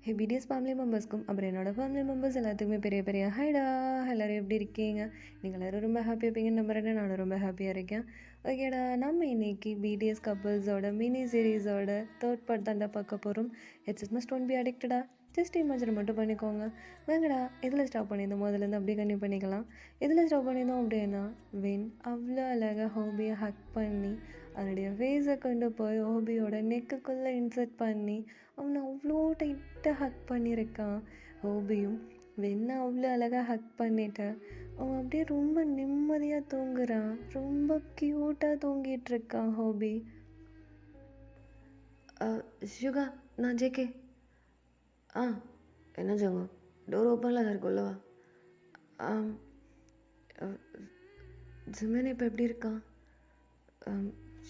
ஹே BDS family மெம்பர்ஸ்க்கும் அப்புறம் என்னோட family members எல்லாத்துக்குமே பெரிய பெரிய ஹைடா. எல்லோரும் எப்படி இருக்கீங்க? நீங்கள் எல்லோரும் ரொம்ப ஹாப்பியாக இருப்பீங்கன்னு நம்புறேன். நானும் ரொம்ப ஹாப்பியாக இருக்கேன். ஓகேடா, நம்ம இன்னைக்கு பிடிஎஸ் கப்புள்ஸோட மினி சீரீஸோட தேர்ட் பார்ட் தாண்டா பார்க்க போகிறோம். இட்ஸ் மஸ்ட் டோன்ட் பி அடிக்டடா. ஜஸ்ட் இமேஜின் மட்டும் பண்ணிக்கோங்க. வாங்கடா, இதில் ஸ்டாப் பண்ணியிருந்தோம், முதலேருந்து அப்படியே கண்டினியூ பண்ணிக்கலாம். இதில் ஸ்டாப் பண்ணியிருந்தோம் அப்படின்னா, வென் அவ்வளோ அழகாக ஹோபியை ஹக் பண்ணி அவனுடைய ஃபேஸை கொண்டு போய் ஹோபியோட நெக்குக்குள்ளே இன்சர்ட் பண்ணி அவனை அவ்வளோ டைட்டாக ஹக் பண்ணியிருக்கான். ஹோபியும் வெண்ணை அவ்வளோ அழகாக ஹக் பண்ணிட்டு அவன் அப்படியே ரொம்ப நிம்மதியாக தூங்குறான். ரொம்ப க்யூட்டாக தூங்கிட்டு இருக்கான் ஹோபி. ஷுகா, நான் ஜேகே. என்ன ஜங்கு, டோர் ஓப்பனில் தான் இருக்குல்லவா? ஜிமின் இப்போ எப்படி இருக்கான்?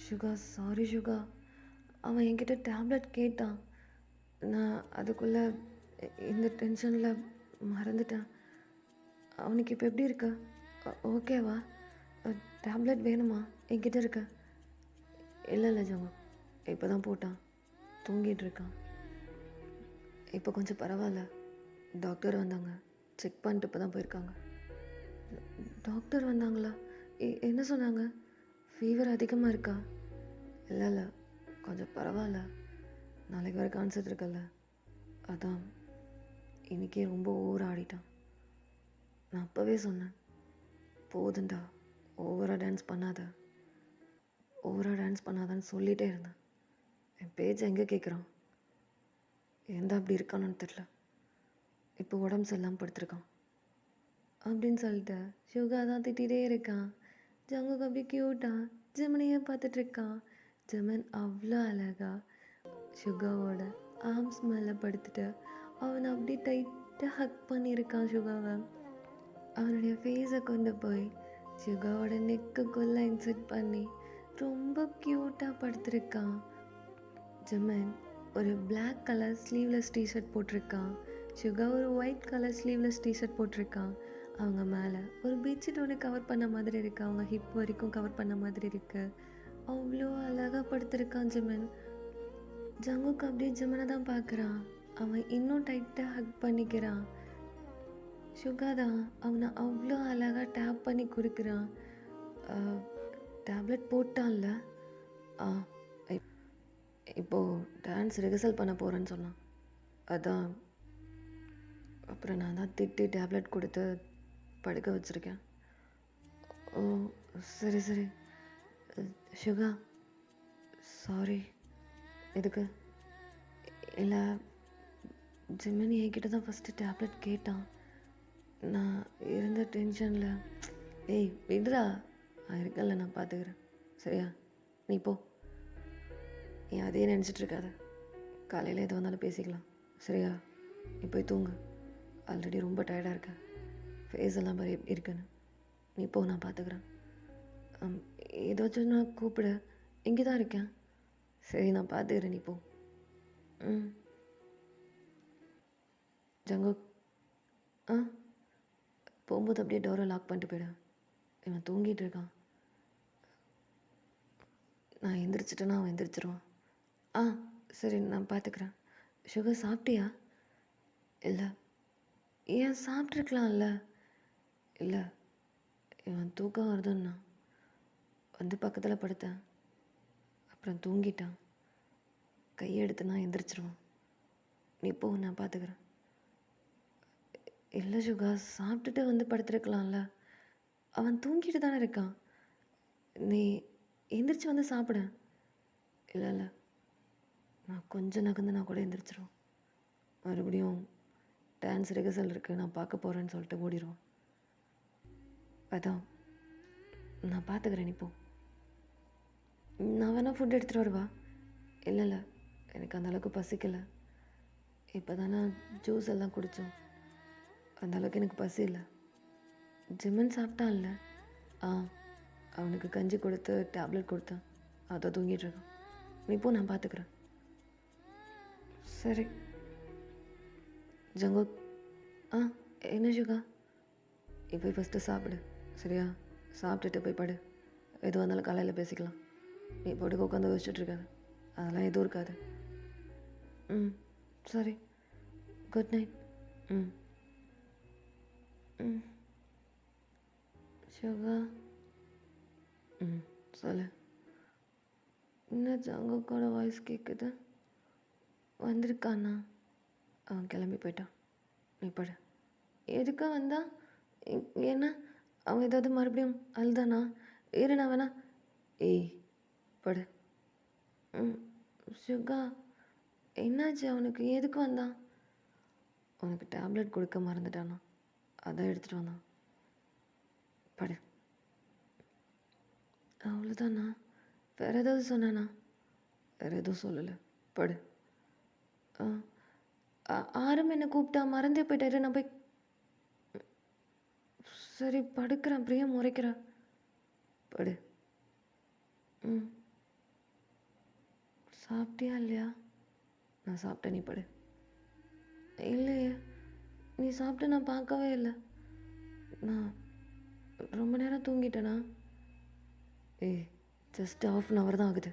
ஷுகா, சாரி ஷுகா, அவன் என்கிட்ட டேப்லெட் கேட்டான். நான் அதுக்குள்ளே இந்த டென்ஷனில் மறந்துட்டேன். அவனுக்கு இப்போ எப்படி இருக்கா? ஓகேவா? டேப்லெட் வேணுமா? என்கிட்ட இருக்க? இல்லை ஜங்கு, இப்போ தான் போட்டான், தூங்கிட்டு இருக்கான். இப்போ கொஞ்சம் பரவாயில்ல. டாக்டர் வந்தாங்க, செக் பண்ணிட்டு இப்போ தான் போயிருக்காங்க. டாக்டர் வந்தாங்களா? என்ன சொன்னாங்க? ஃபீவர் அதிகமாக இருக்கா? இல்லை, கொஞ்சம் பரவாயில்ல. நாளைக்கு வர கான்செப்ட் இருக்குல்ல, அதான் இன்றைக்கே ரொம்ப ஓவராக ஆடிட்டான். நான் அப்போவே சொன்னேன், போதுண்டா, ஓவராக டான்ஸ் பண்ணாதான்னு சொல்லிகிட்டே இருந்தேன். என் பேச்சை எங்கே கேட்குறான்? எந்த அப்படி இருக்கானு தெரில. இப்போ உடம்பு சரியில்லாமல் படுத்துருக்கான் அப்படின்னு சொல்லிட்டு ஷுகா தான் திட்டிகிட்டே இருக்கான். ஜங்குக்கு அப்படி க்யூட்டாக ஜெமினியை பார்த்துட்ருக்கான். ஜெமன் அவ்வளோ அழகா ஷுகாவோட ஆர்ம்ஸ் மேலே படுத்துட்டு அவனை அப்படி டைட்டாக ஹக் பண்ணியிருக்கான் ஷுகாவை. அவனுடைய ஃபேஸை கொண்டு போய் ஷுகாவோட நெக்குக்குள்ளே இன்சர்ட் பண்ணி ரொம்ப க்யூட்டாக படுத்திருக்கான். ஜெமன் ஒரு பிளாக் கலர் ஸ்லீவ்லெஸ் டிஷர்ட் போட்டிருக்கான். ஷுகா ஒரு ஒயிட் கலர் ஸ்லீவ்லெஸ் டிஷர்ட் போட்டிருக்கான். அவங்க மேலே ஒரு பெட்ஷீட் ஒன்று கவர் பண்ண மாதிரி இருக்குது. அவங்க ஹிப் வரைக்கும் கவர் பண்ண மாதிரி இருக்குது. அவ்வளோ அழகாக படுத்திருக்கான் ஜெமன். ஜங்குக்கு அப்படியே ஜெமனை தான் பார்க்குறான். அவன் இன்னும் டைட்டாக ஹக் பண்ணிக்கிறான். ஷுகா தான் அவனை அவ்வளோ அழகாக டேப் பண்ணி கொடுக்குறான். டேப்லெட் போட்டான்ல? இப்போது டான்ஸ் ரிஹர்சல் பண்ண போகிறேன்னு சொன்னான். அதான் அப்புறம் நான் தான் திட்டி டேப்லெட் கொடுத்து படுக்க வச்சுருக்கேன். ஓ, சரி. ஷுகா, சாரி. எதுக்கு? இல்லை, ஜிமினி என்கிட்ட தான் ஃபஸ்ட்டு டேப்லெட் கேட்டான். நான் இருந்த டென்ஷனில். ஏய் விடுறா, நான் இருக்கல, நான் பார்த்துக்கிறேன், சரியா? நீ போ. நீ அதையே நினச்சிட்ருக்காத. காலையில் எது வந்தாலும் பேசிக்கலாம், சரியா? நீ போய் தூங்கு. ஆல்ரெடி ரொம்ப டயர்டாக இருக்க. ஃபேஸ் எல்லாம் மாதிரி எப்படி இருக்குன்னு. நீ போ, நான் பார்த்துக்கிறேன். ஏதாச்சும் நான் கூப்பிட, இங்கே தான் இருக்கேன். சரி, நான் பார்த்துக்கிறேன், நீ போ. ஜங்கு, போகும்போது அப்படியே டோரை லாக் பண்ணிட்டு போயிடு. இவன் தூங்கிட்டு இருக்கான். நான் எந்திரிச்சிட்டேன்னா அவன் எந்திரிச்சிருவான். சரி, நான் பார்த்துக்கிறேன். சுகர், சாப்பிட்டியா? இல்லை. ஏன், சாப்பிட்ருக்கலாம்ல? இல்லை, இவன் தூக்கம் வருதுன்னா வந்து பக்கத்தில் படுத்தேன். அப்புறம் தூங்கிட்டான். கையை எடுத்துனா எந்திரிச்சிருவான். நீ போ, நான் பார்த்துக்கிறேன். இல்லை சுகா, சாப்பிட்டுட்டு வந்து படுத்துருக்கலாம்ல? அவன் தூங்கிட்டு தானே இருக்கான். நீ எந்திரிச்சு வந்து சாப்பிட. இல்லை, நான் கொஞ்சம் நகர்ந்து நான் கூட எந்திரிச்சிருவோம். மறுபடியும் டான்ஸ் ரிஹர்சல் இருக்குது, நான் பார்க்க போகிறேன்னு சொல்லிட்டு ஓடிடுவான். அதான் நான் பார்த்துக்கிறேன். இப்போ நான் வேணால் ஃபுட் எடுத்துகிட்டு வருவா? இல்லை, எனக்கு அந்தளவுக்கு பசிக்கலை. இப்போ தானே ஜூஸ் எல்லாம் குடித்தோம், அந்தளவுக்கு எனக்கு பசி இல்லை. ஜிம்மன் சாப்பிட்டான்ல? அவனுக்கு கஞ்சி கொடுத்து டேப்லெட் கொடுத்தேன், அதை தூங்கிட்டுருக்கான். நீ போ, நான் பார்த்துக்கிறேன். சரி ஜங்கு. என்ன ஷுகா? இப்போ ஃபஸ்ட்டு சாப்பிடு, சரியா? சாப்பிட்டுட்டு போய் படு. எதுவாக இருந்தாலும் காலையில் பேசிக்கலாம். நீ போட்டுக்கு உட்காந்து யோசிச்சுட்ருக்காது, அதெல்லாம் எதுவும் இருக்காது. சரி. Good night. ம் ம் சுகா. ம் சொல்லு. என்ன ஜங்கக்கோட வாய்ஸ் கேட்குது. வந்திருக்கானா? அவன் கிளம்பி போயிட்டான். நீ படு. எதுக்கு வந்தா? ஏன்னா அவன் ஏதாவது மறுபடியும் அழுதானா? இரு நான் வேணா. ஏய் படு. ம் சுகா என்னாச்சு அவனுக்கு? எதுக்கு வந்தான்? உனக்கு டேப்லெட் கொடுக்க மறந்துட்டானா? அதான் எடுத்துகிட்டு வந்தான். படு. அவ்வளோதானா? வேறு ஏதாவது சொன்னானா? வேறு எதுவும் சொல்லலை. படு. ஆரம் என்னை கூப்பிட்டா, மறந்தே போயிட்டாரு. நான் போய் சரி படுக்கிறேன். பிரியா முறைக்கிறா. படு. ம் சாப்பிட்டியா இல்லையா? நான் சாப்பிட்டேன். நீ படு. இல்லையே, நீ சாப்பிட்டு நான் பார்க்கவே இல்லை. நான் ரொம்ப நேரம் தூங்கிட்டேனா? ஏய் ஜஸ்ட் ½ தான் ஆகுது.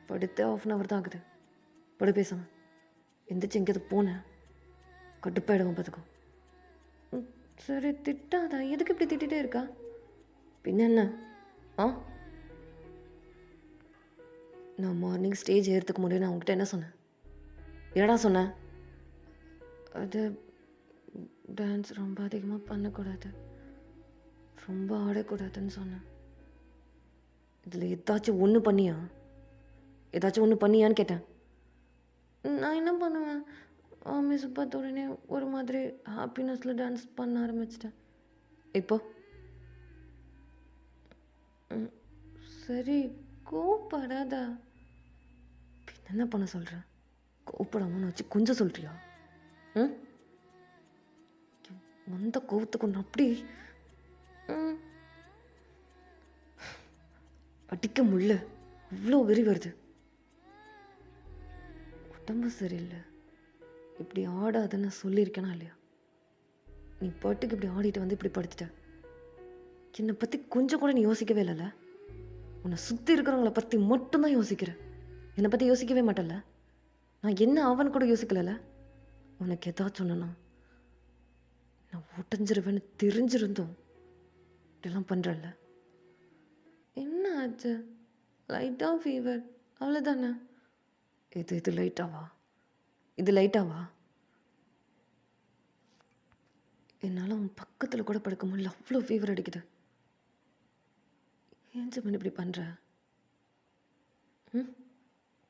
படுத்து ½ தான் ஆகுது. படு பேசாம. எந்திரிச்சு எங்கேயாவது போனேன் கடுப்பாயிடுவோம் பார்த்துக்கோ. ம் சரி திட்டாதா. எதுக்கு இப்படி திட்டிகிட்டே இருக்கா? பின்ன என்ன? ஆ நான் மார்னிங் ஸ்டேஜ் ஏறதுக்கு முடியும். நான் உங்ககிட்ட என்ன சொன்னேன்? என்னடா சொன்னேன்? அது டான்ஸ் ரொம்ப அதிகமாக பண்ணக்கூடாது, ரொம்ப ஆடக்கூடாதுன்னு சொன்னேன். இதில் ஏதாச்சும் ஒன்று பண்ணியா? ஏதாச்சும் ஒன்று பண்ணியான்னு கேட்டேன். நான் என்ன பண்ணுவேன்? மிஸ் பார்த்த உடனே ஒரு மாதிரி ஹாப்பினஸில் டான்ஸ் பண்ண ஆரம்பிச்சிட்டேன். இப்போ சரி கோவப்படாதா. பின்ன என்ன பண்ண சொல்கிறேன்? கோவப்படாமன்னு வச்சு கொஞ்சம் சொல்கிறியா? ம் வந்த கோவத்துக்கு ஒன்று அப்படி அடிக்க முடியல. அவ்வளோ வெறி வருது. உடம்பு சரியில்லை. இப்படி ஆடாதுன்னு சொல்லியிருக்கேனா இல்லையா? நீ பாட்டுக்கு இப்படி ஆடிட்டு வந்து இப்படி படுத்துட்ட. என்னை பற்றி கொஞ்சம் கூட நீ யோசிக்கவே இல்லைல்ல? உன்னை சுற்றி இருக்கிறவங்கள பற்றி மட்டும்தான் யோசிக்கிற. என்னை பற்றி யோசிக்கவே மாட்டேல்ல? நான் என்ன அவன் கூட யோசிக்கலல்ல? உனக்கு ஏதாச்சும் சொன்னா நான் உடஞ்சிருவேன்னு தெரிஞ்சிருந்தோம் இப்படிலாம் பண்ணுறல்ல? என்ன ஆச்சு? லைட்டாக ஃபீவர், அவ்வளோதானே. இது லைட்டாவா? இது லைட்டாவா? என்னால் உன் பக்கத்தில் கூட படுக்க முடியல. அவ்வளோ ஃபீவர் அடிக்குது. ஏன் ஜமீன் இப்படி பண்ணுற?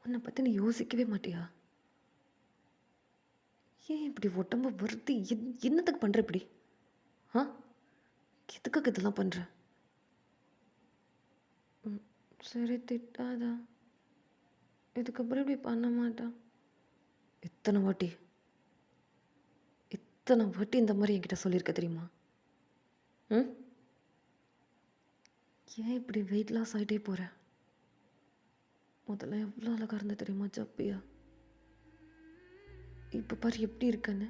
உன்னை பற்றி நீ யோசிக்கவே மாட்டியா? ஏன் இப்படி உடம்ப வருத்தி என்னத்துக்கு பண்ணுற இப்படி? ஆ எதுக்காக இதெல்லாம் பண்ணுற? சரி திட்டாதா. இதுக்கப்புறம் இப்படி பண்ண மாட்டான். எத்தனை வாட்டி இந்த மாதிரி என்கிட்ட சொல்லியிருக்க தெரியுமா? ஏன் இப்படி வெயிட் லாஸ் ஆகிட்டே போகிற? முதல்ல எவ்வளோ அழகாக இருந்த தெரியுமா ஜப்பியா? இப்போ பாரு எப்படி இருக்கன்னு.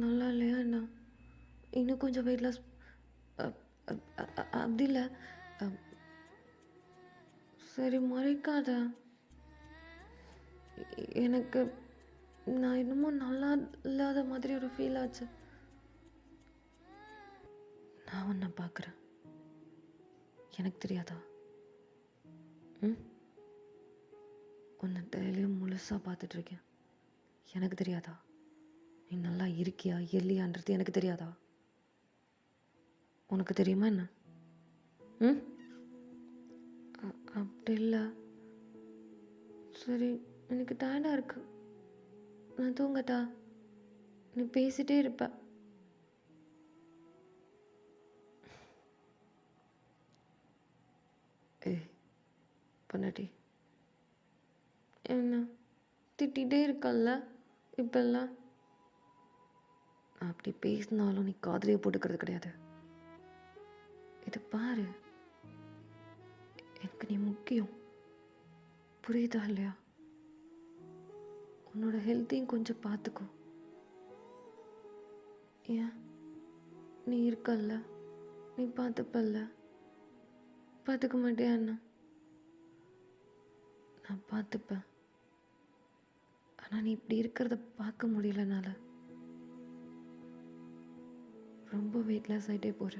நல்லா இல்லையா என்ன? இன்னும் கொஞ்சம் வெயிட் லாஸ் அப்படி இல்லை. சரி மறைக்காத. எனக்கு நான் இன்னமும் நல்லா இல்லாத மாதிரி ஒரு ஃபீல் ஆச்சு. நான் உன்னை பார்க்குறேன். எனக்கு தெரியாதா? உன்னை டெய்லியும் முழுசாக பார்த்துட்ருக்கேன். எனக்கு தெரியாதா? நீ நல்லா இருக்கியா இல்லையான்றது எனக்கு தெரியாதா? உனக்கு தெரியுமா என்ன? அப்படி இல்லை. சரி எனக்கு டயர்டாக இருக்கு, நான் தூங்கட்டா? நீ பேசிட்டே இருப்ப. ஏய் பொன்னாட்டி, என்ன திட்டிகிட்டே இருக்கல்ல இப்பெல்லாம்? நான் அப்படி பேசினாலும் நீ காதலியை போட்டுக்கிறது கிடையாது. இதை பாரு, எனக்கு நீ முக்கியம், புரியுதா இல்லையா? உன்னோட ஹெல்த்தையும் கொஞ்சம் பார்த்துக்கோ. ஏன் நீ இருக்கல்ல, நீ பார்த்துப்பல்ல, பார்த்துக்க மாட்டியா என்ன? நான் பார்த்துப்பேன். ஆனால் நீ இப்படி இருக்கிறத பார்க்க முடியல என்னால். ரொம்ப வெயிட்லெஸ் ஆகிட்டே போகிற.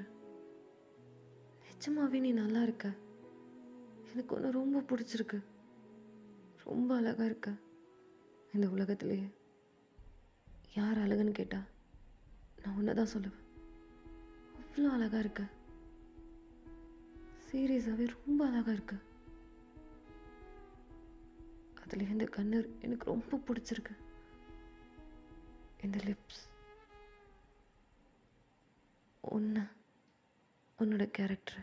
நிஜமாவே நீ நல்லா இருக்க. எனக்கு ஒன்று ரொம்ப பிடிச்சிருக்கு. ரொம்ப அழகாக இருக்க. இந்த உலகத்திலேயே யார் அழகுன்னு கேட்டா நான் ஒன்று தான் சொல்லுவேன். அவ்வளோ அழகாக இருக்க. சீரியஸாகவே ரொம்ப அழகாக இருக்க. அதில் இந்த கண்ணீர் எனக்கு ரொம்ப பிடிச்சிருக்கு. இந்த லிப்ஸ், உன்னோட கேரக்டர்,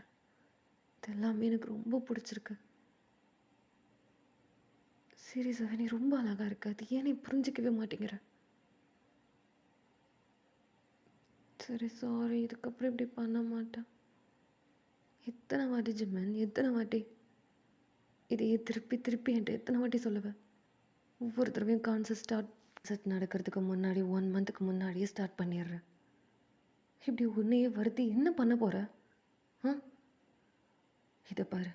இது எல்லாமே எனக்கு ரொம்ப பிடிச்சிருக்கு. சீரியஸாகவே நீ ரொம்ப அழகாக இருக்க. அது ஏன் நீ புரிஞ்சிக்கவே மாட்டேங்கிற? சரி, சாரி. இதுக்கப்புறம் இப்படி பண்ண மாட்டேன். எத்தனை வாட்டி ஜிம்மன், எத்தனை வாட்டி இதையே திருப்பி திருப்பி என்கிட்ட எத்தனை வாட்டி சொல்லுவேன்? ஒவ்வொரு தடவையும் கான்சர்ட் நடக்கிறதுக்கு முன்னாடி 1 மந்த்துக்கு முன்னாடியே ஸ்டார்ட் பண்ணிடுறேன். இப்படி உன்னையே வருத்தி என்ன பண்ண போகிற? இதை பாரு,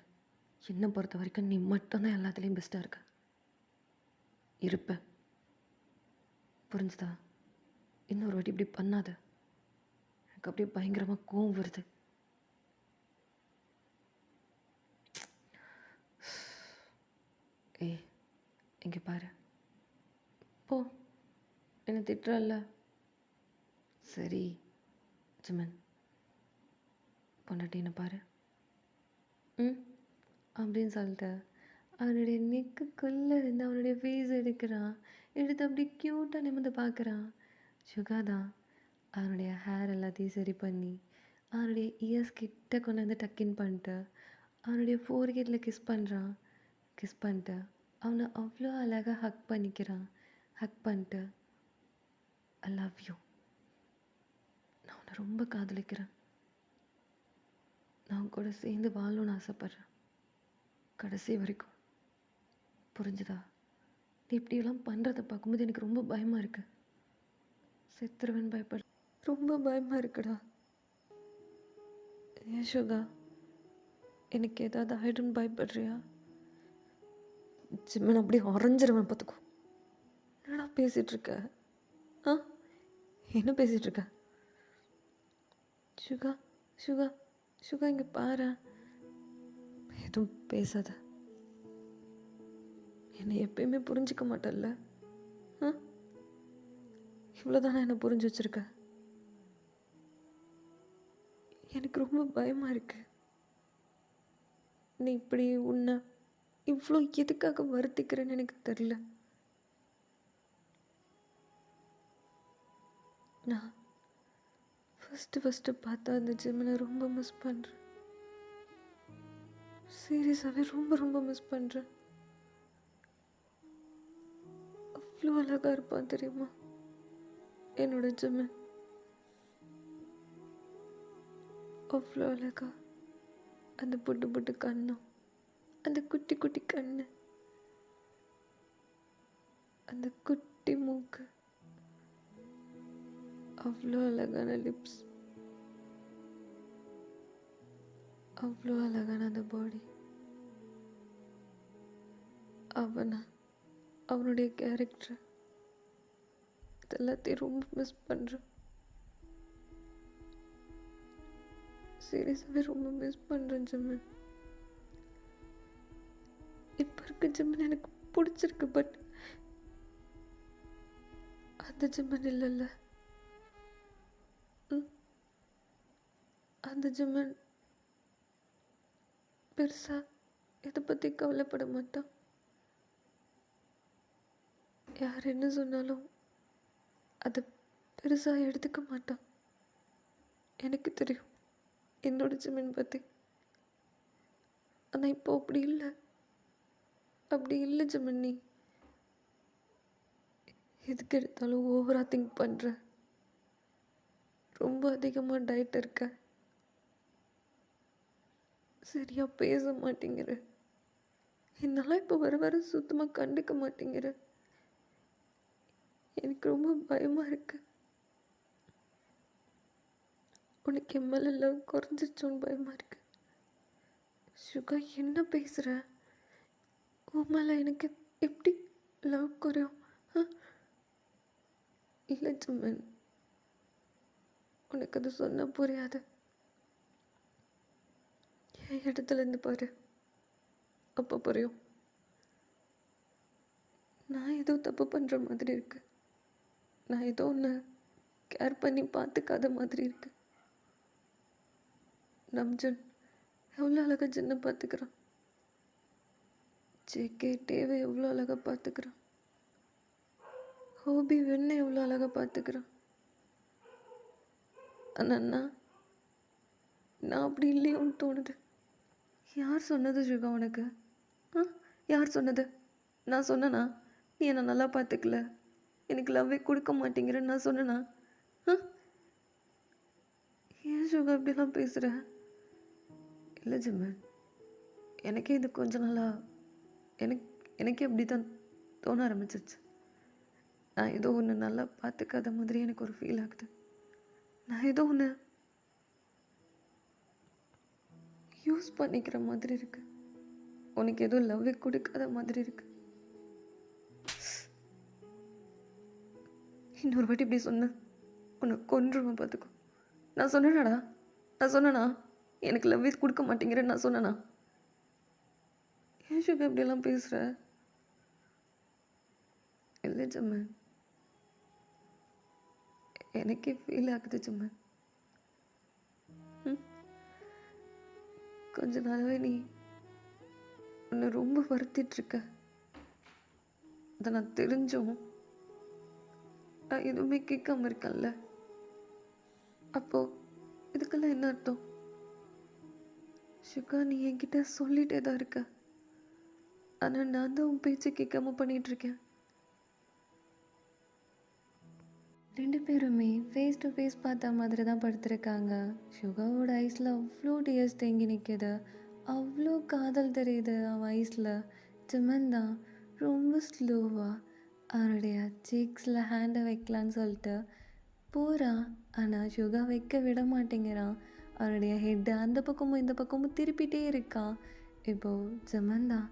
என்னை பொறுத்த வரைக்கும் நீ மட்டும்தான் எல்லாத்துலேயும் பெஸ்ட்டாக இருப்ப. புரிஞ்சுதா? இன்னொரு வாட்டி இப்படி பண்ணாத. எனக்கு அப்படியே பயங்கரமாக கோவம் வருது. ஏய், இங்கே பாரு. போ, என்னை திட்டுறல்ல. சரி ஜிமன், பொண்டாட்டின்னு பாரு அப்படின்னு சொல்லிட்டு அவனுடைய நெக்குக்குள்ளே இருந்து அவனுடைய ஃபேஸ் எடுக்கிறான். எடுத்து அப்படி க்யூட்டாக நிமிர்ந்து பார்க்குறான். சுகா தான் அவனுடைய ஹேர் எல்லாத்தையும் சரி பண்ணி அவனுடைய இயர்ஸ் கிட்ட கொண்டு வந்து டக்கின் பண்ணிட்டு அவனுடைய ஃபோர்ஹெட்டில் கிஸ் பண்ணிட்டு அவனை அவ்வளோ அழகாக ஹக் பண்ணிக்கிறான். ஹக் பண்ணிட்டு ஐ லவ் யூ, நான் உன்னை ரொம்ப காதலிக்கிறேன், நான் கூட சேர்ந்து வாழணும்னு ஆசைப்பட்றேன் கடைசி வரைக்கும். புரிஞ்சுதா? நீ இப்படியெல்லாம் பண்ணுறதை பார்க்கும்போது எனக்கு ரொம்ப பயமாக இருக்கு. செத்துருவன் பயப்பட ரொம்ப பயமாக இருக்குடா. ஏன் சுகா, எனக்கு ஏதாவது ஆயிடுன்னு பயப்படுறியா? ஜிம்மன் அப்படி அரைஞ்சிருவேன் பார்த்துக்கோ. என்னடா பேசிகிட்ருக்க? என்ன பேசிகிட்ருக்க? சுகா சுகா சுகா, இங்கே பாரு. எதுவும் பேசாத. என்னை எப்பயுமே புரிஞ்சிக்க மாட்டல்ல. இவ்வளோதானே என்னை புரிஞ்சு வச்சிருக்க? எனக்கு ரொம்ப பயமாக இருக்கு. நீ இப்படி உன்னை இவ்வளோ எதுக்காக வருத்திக்கிறேன்னு எனக்கு தெரில. நான் ஃபஸ்ட்டு பார்த்தா அந்த ஜிம்மனை ரொம்ப மிஸ் பண்ணுறேன். சீரியஸாகவே ரொம்ப ரொம்ப மிஸ் பண்ணுறேன். அவ்வளோ அழகாக இருப்பான் தெரியுமா என்னோட ஜிம்மன். அவ்வளோ அழகா, அந்த புட்டு புட்டு கண்ணும், அந்த குட்டி குட்டி கண்ணு, அந்த குட்டி மூக்கு, அவ்வளோ அழகான லிப்ஸ், அவ்வளோ அழகான அந்த பாடி. அவனுடைய கேரக்டர் இதெல்லாத்தையும் ரொம்ப மிஸ் பண்ணுறேன். சீரியஸாகவே ரொம்ப மிஸ் பண்ணுறேன் ஜிம்மன். இப்போ இருக்க ஜிம்மன் எனக்கு பிடிச்சிருக்கு. பட் அந்த ஜிம்மன் இல்லைல்ல. அந்த ஜிம்மன் பெருசாக இதை பற்றி கவலைப்பட மாட்டான். யார் என்ன சொன்னாலும் அதை பெருசாக எடுத்துக்க மாட்டான். எனக்கு தெரியும் என்னோட ஜிம்மன் பற்றி. ஆனால் இப்போ அப்படி இல்லை ஜிம்மன். நீ எதுக்கு எடுத்தாலும் ஓவராக திங்க் பண்ணுற. ரொம்ப அதிகமாக டயட் இருக்க. சரியாக பேச மாட்டேங்கிற. என்னால் இப்போ வர சுத்தமாக கண்டுக்க மாட்டேங்கிற. எனக்கு ரொம்ப பயமாக இருக்கு. உனக்கு என் மேலே லவ் குறைஞ்சிச்சோன்னு பயமாக இருக்கு. சுகா, என்ன பேசுகிற? உன் மேலே எனக்கு எப்படி லவ் குறையும்? இல்லை சுமன், உனக்கு அது சொன்ன புரியாது. என் இடத்துல இருந்து பாரு, அப்போ புரியும். நான் ஏதோ தப்பு பண்ணுற மாதிரி இருக்கு. நான் ஏதோ ஒன்று கேர் பண்ணி பார்த்துக்காத மாதிரி இருக்கு. நம்ஜன் எவ்வளோ அழகாக ஜின்னை பார்த்துக்கிறான். ஜேகே டேவை எவ்வளோ அழகாக பார்த்துக்கிறான். ஹோபி வெண்ணை எவ்வளோ அழகாக பார்த்துக்கிறான். ஆனால் நான் அப்படி இல்லையோன்னு தோணுது. யார் சொன்னது சுகா உனக்கு? யார் சொன்னது? நான் சொன்னேனா நீ என்னை நல்லா பார்த்துக்கல, எனக்கு லவ்வே கொடுக்க மாட்டேங்கிறேன்னு நான் சொன்னேனா? ஏன் சுகா இப்படிலாம் பேசுகிற? இல்லை ஜிம்மன், எனக்கே இது கொஞ்ச நாளாக எனக்கே அப்படி தான் தோண ஆரம்பிச்சிருச்சு. நான் ஏதோ ஒன்று நல்லா பார்த்துக்காத மாதிரி எனக்கு ஒரு ஃபீல் ஆகுது. நான் ஏதோ ஒன்று யூஸ் பண்ணிக்கிற மாதிரி இருக்கு. உனக்கு ஏதோ லவ்வே கொடுக்காத மாதிரி இருக்கு. இன்னொரு வாட்டி இப்படி சொன்ன உன்னை கொன்றுவேன் பார்த்துக்கோ. நான் சொன்னேனா எனக்கு லவ்வே கொடுக்க மாட்டேங்கிறேன்னு நான் சொன்னேனா? ஏன் சுகா இப்படியெல்லாம் பேசுகிற? இல்லை ஜம்மன், எனக்கே ஃபீல் ஆகுது ஜம்மன். கொஞ்ச நாளாவே நீ உன்னை ரொம்ப வருத்திட்டுருக்க. அதை நான் தெரிஞ்சும் நான் எதுவுமே கேட்காம இருக்கேன்ல. அப்போ இதுக்கெல்லாம் என்ன அர்த்தம்? சுகா, நீ என்கிட்ட சொல்லிட்டே தான் இருக்க, ஆனால் நான் தான் உன் பேச்சு கேட்காம பண்ணிகிட்ருக்கேன். 2 பேருமே ஃபேஸ் டு ஃபேஸ் பார்த்த மாதிரி தான் படுத்திருக்காங்க. சுகாவோட ஐஸில் அவ்வளோ டியர்ஸ் தேங்கி நிற்கிது. அவ்வளோ காதல் தெரியுது அவன் ஐஸில். ஜிமன் தான் ரொம்ப ஸ்லோவாக அவனுடைய சீக்ஸில் ஹேண்டை வைக்கலான்னு சொல்லிட்டு போகிறான். ஆனால் சுகா வைக்க விட மாட்டேங்கிறான். அவனுடைய ஹெட்டை அந்த பக்கமும் இந்த பக்கமும் திருப்பிட்டே இருக்கான். இப்போது ஜிமன் தான்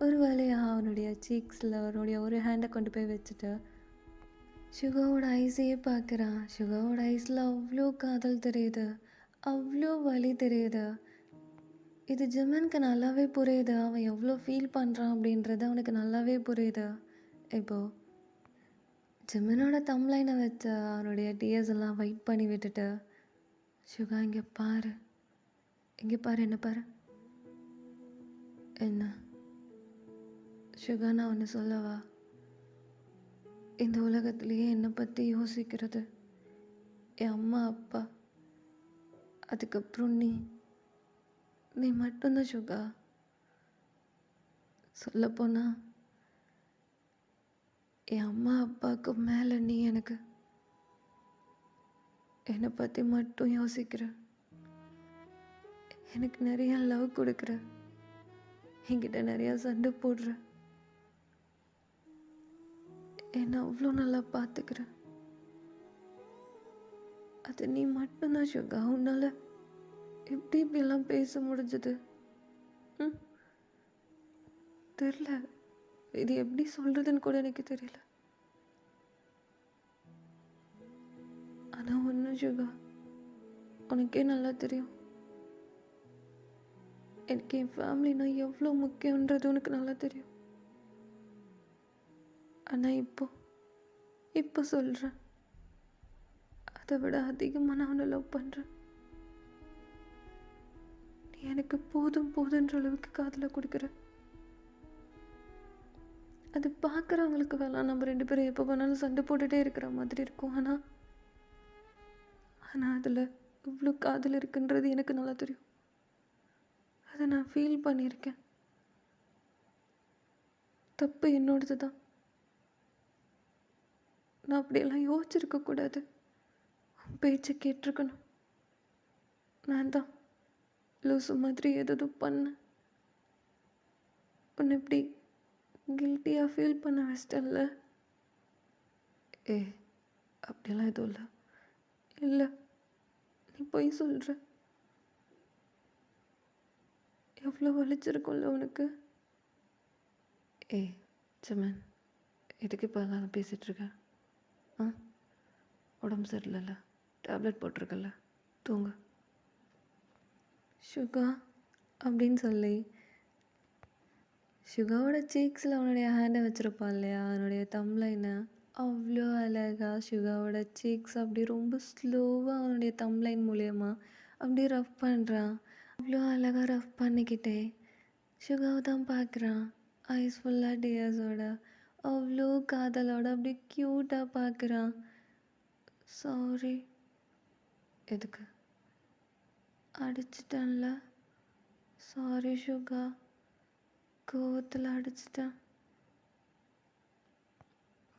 ஒரு வழியாக அவனுடைய சீக்ஸில் அவனுடைய ஒரு ஹேண்டை கொண்டு போய் வச்சுட்டு சுகாவோட ஐஸையே பார்க்குறான். சுகாவோட ஐஸில் அவ்வளோ காதல் தெரியுது, அவ்வளோ வலி தெரியுது. இது ஜிமனுக்கு நல்லாவே புரியுது. அவன் எவ்வளோ ஃபீல் பண்ணுறான் அப்படின்றது அவனுக்கு நல்லாவே புரியுது. இப்போது ஜிமனோட தம்லைனை வச்சு அவனுடைய டியர்ஸ் எல்லாம் வெயிட் பண்ணி விட்டுட்டு, சுகா இங்கே பாரு என்ன பாரு. என்ன சுகா, நான் ஒன்று சொல்லவா? இந்த உலகத்துலேயே என்னை பற்றி யோசிக்கிறது என் அம்மா அப்பா, அதுக்கப்புறம் நீ மட்டும்தான் சுகா. சொல்லப்போனா என் அம்மா அப்பாவுக்கு மேலே நீ எனக்கு என்னை பற்றி மட்டும் யோசிக்கிற, எனக்கு நிறையா லவ் கொடுக்குற, என்கிட்ட நிறையா சண்டை போடுற, என்னை அவ்வளோ நல்லா பார்த்துக்கிற. அது நீ மட்டும்தான் சுகா. உன்னால் எப்படி இப்படிலாம் பேச முடிஞ்சது? தெரில, இது எப்படி சொல்கிறதுன்னு கூட எனக்கு தெரியல. ஆனால் ஒன்று சுகா, உனக்கே நல்லா தெரியும், எனக்கு என் ஃபேமிலினா எவ்வளோ முக்கியன்றது உனக்கு நல்லா தெரியும். ஆனால் இப்போ சொல்கிறேன், அதை விட அதிகமாக நான் அவனை லவ் பண்ணுறேன். நீ எனக்கு போதுன்ற அளவுக்கு காதலை கொடுக்குற. அது பார்க்குறவங்களுக்கு வேணாம் நம்ம 2 பேரும் எப்போ வேணாலும் சண்டை போட்டுகிட்டே இருக்கிற மாதிரி இருக்கும். ஆனால் அதில் இவ்வளோ காதல் இருக்குன்றது எனக்கு நல்லா தெரியும். அதை நான் ஃபீல் பண்ணியிருக்கேன். தப்பு என்னோடது தான். நான் அப்படியெல்லாம் யோசிச்சிருக்கக்கூடாது. பேச்சை கேட்டிருக்கணும். நான் தான் லூசு மாதிரி ஏதோ பண்ணேன். உன்னை இப்படி கில்ட்டியாக ஃபீல் பண்ண வச்சிட்டல்ல. அப்படியெல்லாம் எதுவும் இல்லை, நீ போய் சொல்கிற. எவ்வளோ வலிச்சிருக்கும்ல உனக்கு. ஜிமன், எதுக்கு இப்போ அதெல்லாம் பேசிகிட்ருக்க? ஆ, உடம்பு சரியில்லைல்ல, டேப்லெட் போட்டிருக்கல்ல, தூங்கு. சுகா அப்படின்னு சொல்லி சுகாவோட சீக்ஸில் அவனுடைய ஹேண்டை வச்சுருப்பான் இல்லையா, அவனுடைய தம்ப்லைனை அவ்வளோ அழகாக சுகாவோட சீக்ஸ் அப்படி ரொம்ப ஸ்லோவாக அவனுடைய தம்ப்லைன் மூலயமா அப்படி ரஃப் பண்ணுறான். அவ்வளோ அழகாக ரஃப் பண்ணிக்கிட்டே சுகாவை தான் பார்க்குறான். ஐஸ் ஃபுல்லாக டியர்ஸோட அவ்வளோ காதலோட அப்படி க்யூட்டாக பார்க்குறான். சாரி. எதுக்கு? அடிச்சிட்டேன்ல. சாரி சுகா, கோவத்தில் அடிச்சிட்டேன்.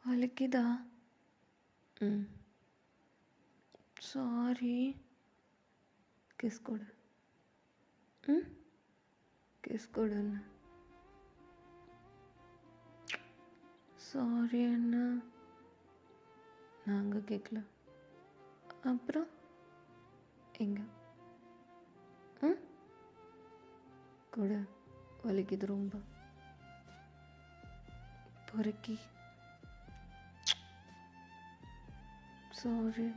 வலிக்குதா? ம், சாரி. கிஸ் கொடு. ம், கிஸ் கொடுன்னு. சாரி அண்ணா, நாங்கள் கேட்கல. அப்புறம் எங்க? ம், கொடு. வலிக்குது ரொம்ப. பொறுக்கி. சாரி,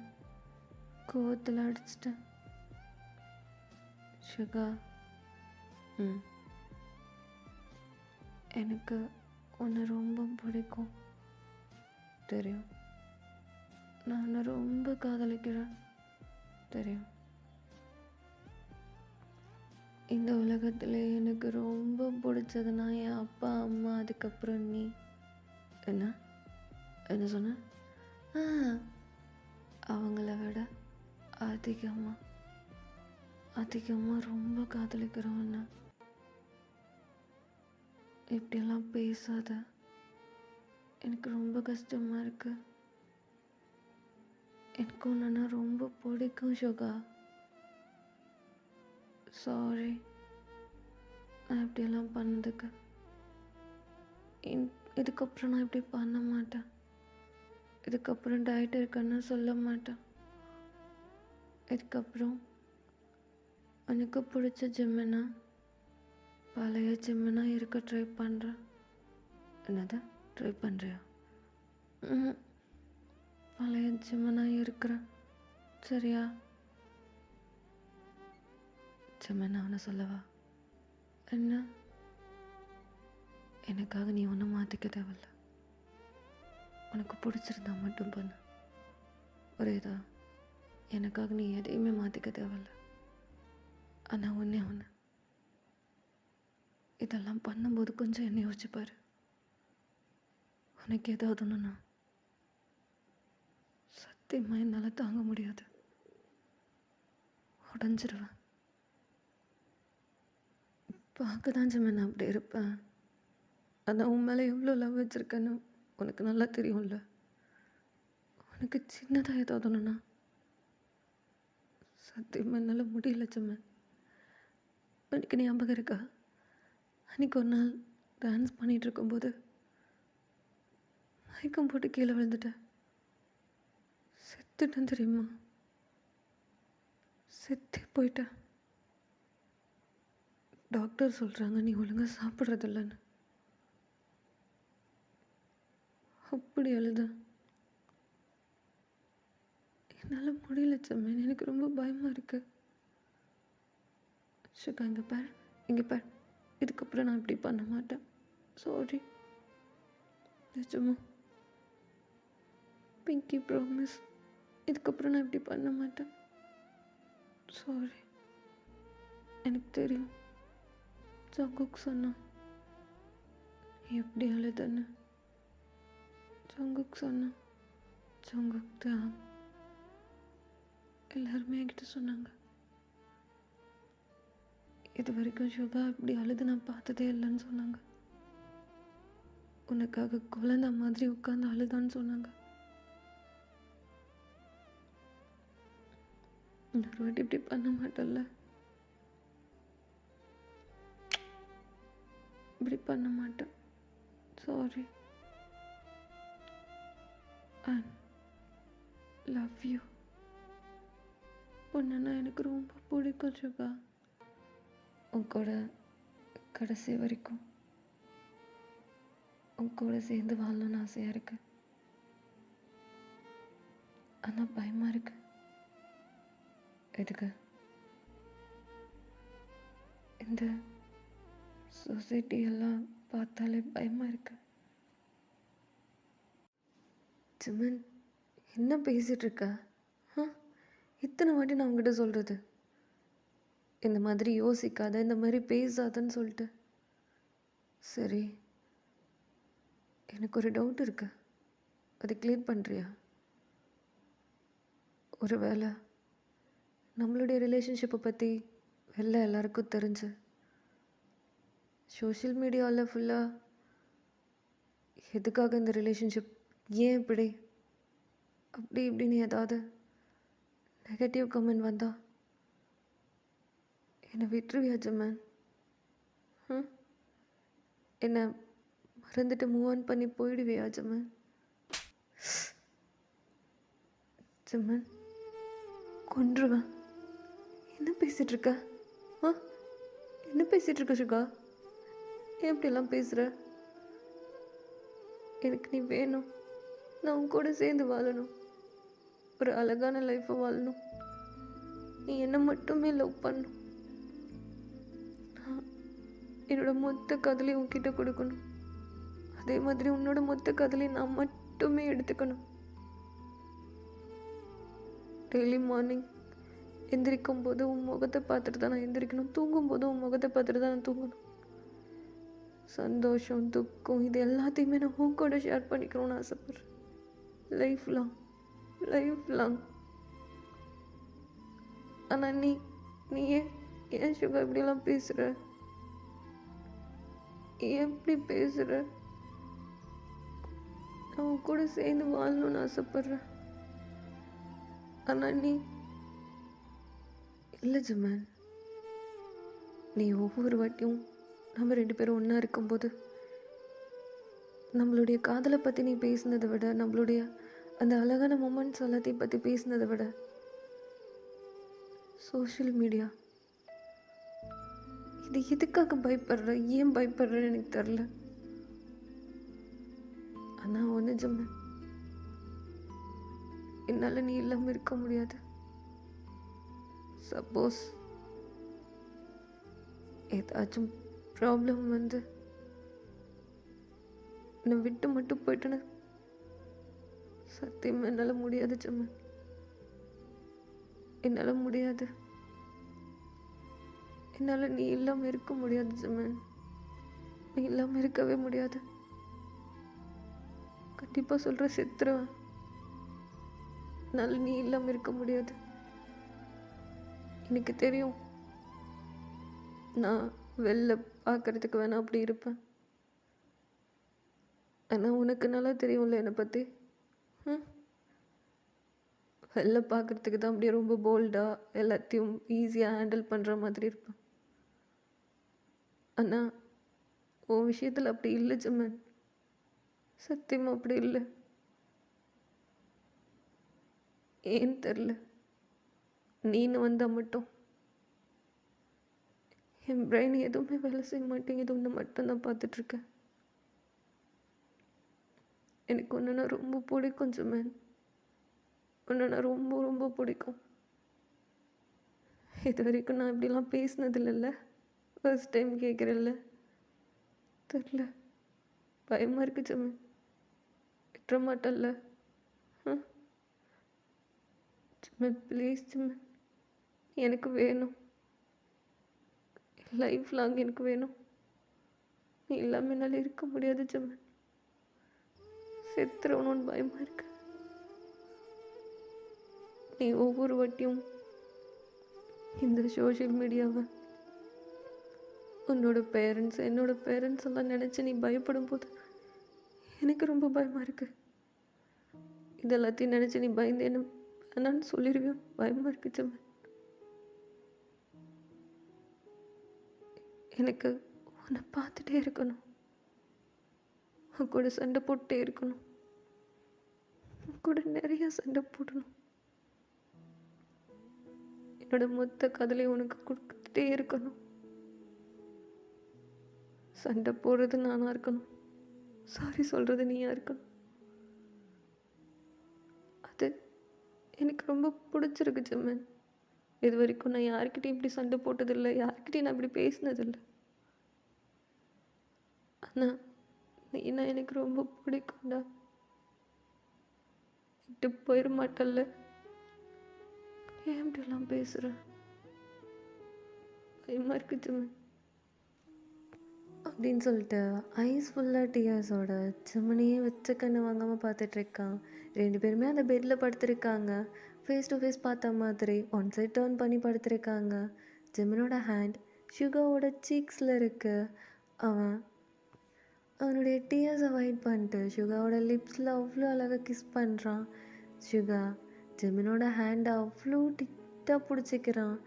கோவத்தில் அடிச்சிட்டேன். சுகா. ம், எனக்கு உன்னை ரொம்ப பிடிக்கும் தெரியும். நான் உன்னை ரொம்ப காதலிக்கிறேன் தெரியும். இந்த உலகத்தில் எனக்கு ரொம்ப பிடிச்சதுன்னா என் அப்பா அம்மா, அதுக்கப்புறம் நீ. என்ன என்ன சொன்ன? ஆ, அவங்கள விட அதிகமாக அதிகமாக ரொம்ப காதலிக்கிறவண்ண. இப்படியெல்லாம் பேசாத, எனக்கு ரொம்ப கஷ்டமாக இருக்கு. எனக்கு ஒன்றுனா ரொம்ப பிடிக்கும் சுகா. சாரி நான் இப்படியெல்லாம் பண்ணதுக்கு. இதுக்கப்புறம் நான் இப்படி பண்ண மாட்டேன். இதுக்கப்புறம் டயட் இருக்குன்னு சொல்ல மாட்டேன். இதுக்கப்புறம் எனக்கு பிடிச்ச ஜிம்முனா பழைய ஜிம்முனா இருக்க ட்ரை பண்ணுறேன். என்னது ட்ரை பண்ணுறியா? ம், பழைய ஜிம்முனா இருக்கிறேன் சரியா? ஜிம்முனா அவனை சொல்லவா? என்ன? எனக்காக நீ ஒன்றும் மாற்றிக்க தேவையில்ல. உனக்கு பிடிச்சிருந்தா மட்டும் பண்ணு. புரியுதா? எனக்காக நீ எதையுமே மாற்றிக்க தேவையில்ல. ஆனால் ஒன்று இதெல்லாம் பண்ணும்போது கொஞ்சம் என்ன யோசிச்சுப்பாரு. உனக்கு ஏதாவது ஒன்றுனா சத்தியமாக என்னால் தாங்க முடியாது, உடஞ்சிருவேன். பார்க்க தான் நான் அப்படி இருப்பேன். ஆனால் உன் மேலே எவ்வளோ லவ் வச்சுருக்கேன்னு உனக்கு நல்லா தெரியும்ல. உனக்கு சின்னதாக ஏதாவது ஒன்றுனா சத்தியமாக என்னால் முடியல ஜிம்மன். எனக்கு ஞாபகம் இருக்கா, அன்றைக்கி ஒரு நாள் டான்ஸ் பண்ணிகிட்டு இருக்கும்போது மயக்கம் போட்டு கீழே விழுந்துட்டேன். செத்துட்டேன் தெரியுமா? செத்தே போயிட்டேன். டாக்டர் சொல்கிறாங்க நீ ஒழுங்காக சாப்பிட்றதில்லன்னு. அப்படி அழுதேன். என்னால் முடியல ஜிம்மன், எனக்கு ரொம்ப பயமாக இருக்கு. சுகா இங்கே பாரு, இங்கே பாரு. இதுக்கப்புறம் நான் இப்படி பண்ண மாட்டேன். சாரி நிஜமா. பிங்கி ப்ராமிஸ், இதுக்கப்புறம் நான் இப்படி பண்ண மாட்டேன். சாரி. எனக்கு தெரியும் ஜங்குக் சொன்னான் எப்படி அழுதுன்னு. ஜங்குக் சொன்னான். ஜங்குக் தான் எல்லாருமே என்கிட்ட சொன்னாங்க. இது வரைக்கும் சுகா இப்படி அழுது நான் பார்த்ததே இல்லைன்னு சொன்னாங்க. உனக்காக குழந்தை மாதிரி உட்காந்து அழுதான்னு சொன்னாங்க. இன்னொரு வாட்டி இப்படி பண்ண மாட்டேன்ல. இப்படி பண்ண மாட்டேன். சாரி. And love you. உன்னை எனக்கு ரொம்ப பிடிக்கும் சுகா. உன் கூட கடைசி வரைக்கும் உன் கூட சேர்ந்து வாழணும்னு ஆசையாக இருக்கு. ஆனால் பயமாக இருக்கு. எதுக்கு? இந்த சொசைட்டி எல்லாம் பார்த்தாலே பயமாக இருக்கு. ஜிமன், என்ன பேசிகிட்டு இருக்க? ஆ, இத்தனை வாட்டி நான் உங்ககிட்ட சொல்கிறது, இந்த மாதிரி யோசிக்காத, இந்த மாதிரி பேசாதன்னு சொல்லிட்டு. சரி, எனக்கு ஒரு டவுட் இருக்கு, அதை கிளியர் பண்ணுறியா? ஒரு வேளை நம்மளுடைய ரிலேஷன்ஷிப்பை பற்றி வெளில எல்லாருக்கும் தெரிஞ்சு சோஷியல் மீடியாவில் ஃபுல்லாக எதுக்காக இந்த ரிலேஷன்ஷிப், ஏன் இப்படி, அப்படி இப்படின்னு ஏதாவது நெகட்டிவ் கமெண்ட் வந்தா என்னை விட்டுருவியா ஜிமன்? என்னை மறந்துட்டு மூவ் ஆன் பண்ணி போயிடுவியா ஜிமன்? ஜிமன், கொன்றுவேன். என்ன பேசிகிட்டு இருக்க? ஆ, என்ன பேசிகிட்டு இருக்க சுகா? ஏன் இப்படியெல்லாம் பேசுகிற? எனக்கு நீ வேணும். நான் உன் கூட சேர்ந்து வாழணும், ஒரு அழகான லைஃப்பை வாழணும். நீ என்னை மட்டுமே லவ் பண்ணணும். நான் என்னோட மொத்த காதலையும் உன்கிட்ட கொடுக்கணும். அதே மாதிரி உன்னோட மொத்த காதலையும் நான் மட்டுமே எடுத்துக்கணும். டெய்லி மார்னிங் எந்திரிக்கும் போது உன் முகத்தை பார்த்துட்டு தான் நான் எந்திரிக்கணும். தூங்கும் போது உன் முகத்தை பார்த்துட்டு தான் நான் தூங்கணும். சந்தோஷம், துக்கம், இது எல்லாத்தையுமே நான் உன் கூட ஷேர் பண்ணிக்கணும்னு ஆசைப்பட்றேன். Life long, life long. ஆனால் நீ ஏன் சுகா இப்படிலாம் பேசுகிற? எப்படி பேசுகிற? நான் உன் கூட சேர்ந்து வாழணும்னு ஆசைப்பட்றேன். ஆனால் நீ இல்லை ஜிமன். நீ ஒவ்வொரு வாட்டியும் நம்ம 2 பேரும் ஒன்றா இருக்கும்போது நம்மளுடைய காதலை பற்றி நீ பேசினதை விட, நம்மளுடைய அந்த அழகான மூமெண்ட்ஸ் எல்லாத்தையும் பற்றி பேசினதை விட, சோஷியல் மீடியா இது எதுக்காக பயப்படுற, ஏன் பயப்படுறேன்னு எனக்கு தெரில. ஆனால் ஒன்று ஜிமன், என்னால் நீ இல்லாமல் இருக்க முடியாது. சப்போஸ் ஏதாச்சும் ப்ராப்ளம் வந்து என்னை விட்டு மட்டும் போயிட்டேன்னு சத்தியமாக என்னால் முடியாது ஜிமன். என்னால் முடியாது. என்னால் நீ இல்லாமல் இருக்க முடியாது ஜிமன். நீ இல்லாமல் இருக்கவே முடியாது. கண்டிப்பாக சொல்கிற, செத்துருவேன். என்னால் நீ இல்லாமல் இருக்க முடியாது. எனக்கு தெரியும், நான் வெளில பார்க்குறதுக்கு வேணா அப்படி இருப்பேன். ஆனால் உனக்கு நல்லா தெரியும்ல என்னை பற்றி. வெளில பார்க்குறதுக்கு தான் அப்படியே ரொம்ப போல்டாக எல்லாத்தையும் ஈஸியாக ஹேண்டில் பண்ணுற மாதிரி இருப்பேன். ஆனால் உன் விஷயத்தில் அப்படி இல்லை ஜிமன். சத்தியமாக அப்படி இல்லை. ஏன்னு தெரில, நீன்னு வந்தால் மட்டும் என் பிரெயின் எதுவுமே வேலை செய்ய மாட்டேங்குது. ஒன்று மட்டும் நான் பார்த்துட்ருக்கேன். எனக்கு ஒன்றுனா ரொம்ப பிடிக்கும் ஜிமன். ஒன்றுனா ரொம்ப ரொம்ப பிடிக்கும். இது வரைக்கும் நான் இப்படிலாம் பேசினதில்லைல்ல. First time கேட்குறேன்ல. தெரில, பயமாக இருக்கு ஜிமன். விட்டுற மாட்டேன்ல. ஜிமன் ப்ளீஸ் ஜிமன், எனக்கு வேணும். லைஃப் லாங் எனக்கு வேணும். நீ இல்லாமல் என்னால் இருக்க முடியாது ஜிமன். செத்துறவனுன்னு பயமாக இருக்கு. நீ ஒவ்வொரு வாட்டியும் இந்த சோஷியல் மீடியாவை உன்னோட பேரண்ட்ஸ், என்னோட பேரண்ட்ஸ் எல்லாம் நினச்சி நீ பயப்படும் போது எனக்கு ரொம்ப பயமாக இருக்கு. இதெல்லாத்தையும் நினச்சி நீ பயந்து என்ன வேணான்னு சொல்லிடுவேன். பயமாக இருக்கு ஜிமன். எனக்கு உன்னை பார்த்துட்டே இருக்கணும். உன் கூட சண்டை போட்டுட்டே இருக்கணும். உன் கூட நிறைய சண்டை போடணும். என்னோட மொத்த கதலையும் உனக்கு கொடுத்துட்டே இருக்கணும். சண்டை போடுறது நானாக இருக்கணும். சாரி சொல்கிறது நீயா இருக்கணும். அது எனக்கு ரொம்ப பிடிச்சிருக்கு ஜிம்மன். இது வரைக்கும் நான் யார்கிட்டயும் இப்படி சண்டை போட்டதில்லை, யார்கிட்டயும் நான் இப்படி பேசினதில்லை. ஆனால் நீனா எனக்கு ரொம்ப பிடிக்கும்டா. விட்டு போயிட மாட்டல்ல. ஏன் இப்படிலாம் பேசுகிற? பயமாக இருக்கு ஜிம்மன் அப்படின்னு சொல்லிட்டு ஐஸ் ஃபுல்லாக டியர்ஸோட ஜிம்மனையே வச்ச கண்ணு வாங்காமல் பார்த்துட்ருக்கான். 2 பேருமே அந்த பெட்டில் படுத்துருக்காங்க. ஃபேஸ் டு ஃபேஸ் பார்த்த மாதிரி ஒன் சைட் டர்ன் பண்ணி படுத்துருக்காங்க. ஜிம்மனோட ஹேண்ட் ஷுகாவோட சீக்ஸில் இருக்கு. அவன் அவனுடைய டியர்ஸை அவாய்ட் பண்ணிட்டு ஷுகாவோட லிப்ஸில் அவ்வளோ அழகாக கிஸ் பண்ணுறான். ஷுகா ஜிம்மனோட ஹேண்டை அவ்வளோ டிட்டாக பிடிச்சிக்கிறான்.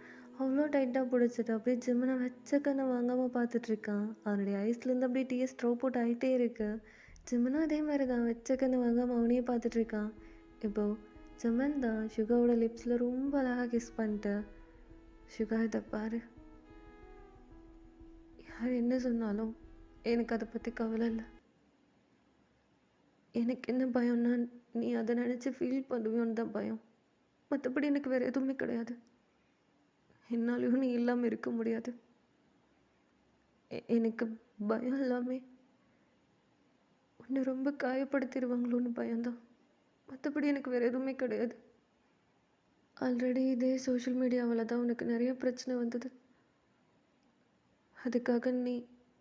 அவ்வளோ டைட்டாக பிடிச்சிட்டு அப்படியே ஜிம்மனை வச்ச கண்ணை வாங்காமல் பார்த்துட்ருக்கான். அவனுடைய ஐஸ்லேருந்து அப்படியே டியர்ஸ் ட்ராப் அவுட் ஆகிட்டே இருக்கு. ஜிம்மனும் அதே மாதிரி தான் வச்ச கண்ணை வாங்காமல் அவனையே பார்த்துட்ருக்கான். இப்போது ஜிம்மன் தான் ஷுகாவோட லிப்ஸில் ரொம்ப அழகாக கிஸ் பண்ணிட்டு, ஷுகா இதை பாரு, யார் என்ன சொன்னாலும் எனக்கு அதை பற்றி கவலை இல்லை. எனக்கு என்ன பயம்னா நீ அதை நினச்சி ஃபீல் பண்ணுவியோன்னு தான் பயம். மற்றபடி எனக்கு வேறு எதுவுமே கிடையாது. என்னாலையும் நீ இல்லாமல் இருக்க முடியாது. எனக்கு பயம் எல்லாமே உன்னை ரொம்ப காயப்படுத்திடுவாங்களோன்னு பயம்தான். மற்றபடி எனக்கு வேறு எதுவுமே கிடையாது. ஆல்ரெடி இதே சோஷியல் மீடியாவில் தான் உனக்கு நிறைய பிரச்சனை வந்தது. அதுக்காக நீ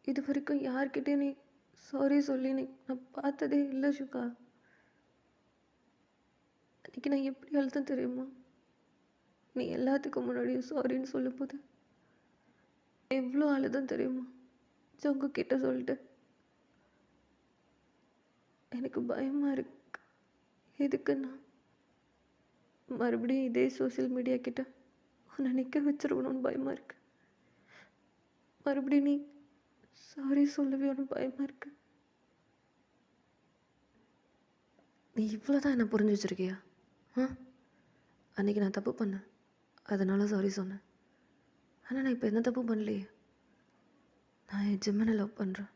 இது வரைக்கும் யார்கிட்டயும் நீ சாரி சொல்லி நான் பார்த்ததே இல்லை ஷுகா. அன்றைக்கி நான் எப்படி அழுத்தம் தெரியுமா? நீ எல்லாத்துக்கும் முன்னாடியும் சாரின்னு சொல்லும்போது எவ்வளோ அழுதம் தெரியுமா? ஜங்கு கிட்ட சொல்லிட்டு எனக்கு பயமாக இருக்கு. எதுக்குன்னா மறுபடியும் இதே சோஷியல் மீடியா கிட்ட உன்னை நிற்க வச்சிருக்கணும்னு பயமாக இருக்கு. மறுபடியும் நீ சாரி சொல்லுவியோன்னு பயமாக இருக்கு. நீ இவ்வளோ தான் என்னை புரிஞ்சு வச்சுருக்கியா? அன்றைக்கி நான் தப்பு பண்ணேன், அதனால சாரி சொன்னேன். ஆனால் நான் இப்போ என்ன தப்பு பண்ணலையே. நான் என் ஜிம்மனை லவ் பண்ணுறேன்.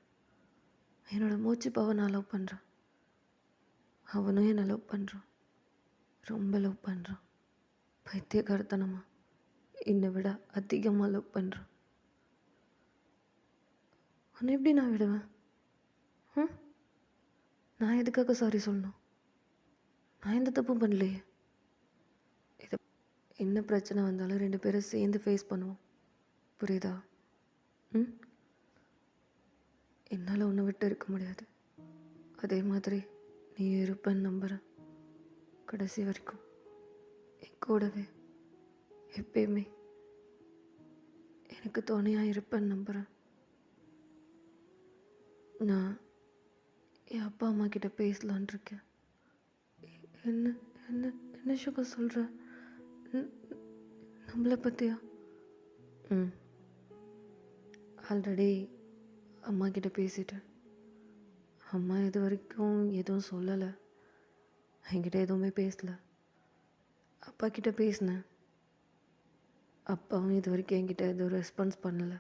என்னோடய மூச்சு பாவை நான் லவ் பண்ணுறேன். அவனும் என்னை லவ் பண்ணுறான், ரொம்ப லவ் பண்ணுறான். பைத்தியக்காரத்தனமா என்னை விட அதிகமாக லவ் பண்ணுறான். உன்னை எப்படி நான் விடுவேன்? நான் எதுக்காக சாரி சொல்லணும்? நான் எந்த தப்பும் பண்ணலையே. இது என்ன பிரச்சனை வந்தாலும் 2 பேரும் சேர்ந்து ஃபேஸ் பண்ணுவோம், புரியுதா? என்னால் உன்னை விட்டு இருக்க முடியாது. அதே மாதிரி நீ இருப்பேன்னு நம்புகிறேன். கடைசி வரைக்கும் என் கூடவே எப்பயுமே எனக்கு துணையாக இருப்பேன்னு நம்புகிறேன். நான் என் அப்பா அம்மா கிட்ட பேசலான் இருக்கேன். என்ன என்ன என்ன ஷுகா சொல்கிற? நம்மளை பற்றியா? ஆல்ரெடி அம்மா கிட்ட பேசிட்டேன். அம்மா இது வரைக்கும் எதுவும் சொல்லலை, என்கிட்ட எதுவுமே பேசலை. அப்பா கிட்ட பேசினேன், அப்பாவும் இது வரைக்கும் என்கிட்ட எதுவும் ரெஸ்பான்ஸ் பண்ணலை.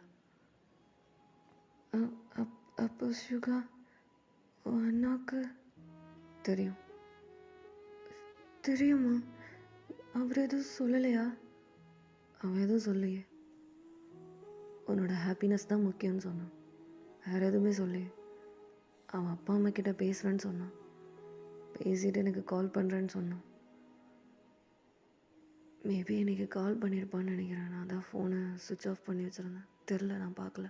அப்போ ஷுகா அண்ணாக்கு தெரியும்? தெரியுமா? அவர் எதுவும் சொல்லலையா? அவன் எதுவும் சொல்லையே. உன்னோட ஹாப்பினஸ் தான் முக்கியம்னு சொன்னான், வேறு எதுவுமே சொல்லையே. அவன் அப்பா அம்மா கிட்ட பேசுகிறேன்னு சொன்னான், பேசிட்டு எனக்கு கால் பண்ணுறேன்னு சொன்னான். மேபி எனக்கு கால் பண்ணியிருப்பான்னு நினைக்கிறேன். நான் தான் ஃபோனை சுவிட்ச் ஆஃப் பண்ணி வச்சுருந்தேன், தெரில, நான் பார்க்கல.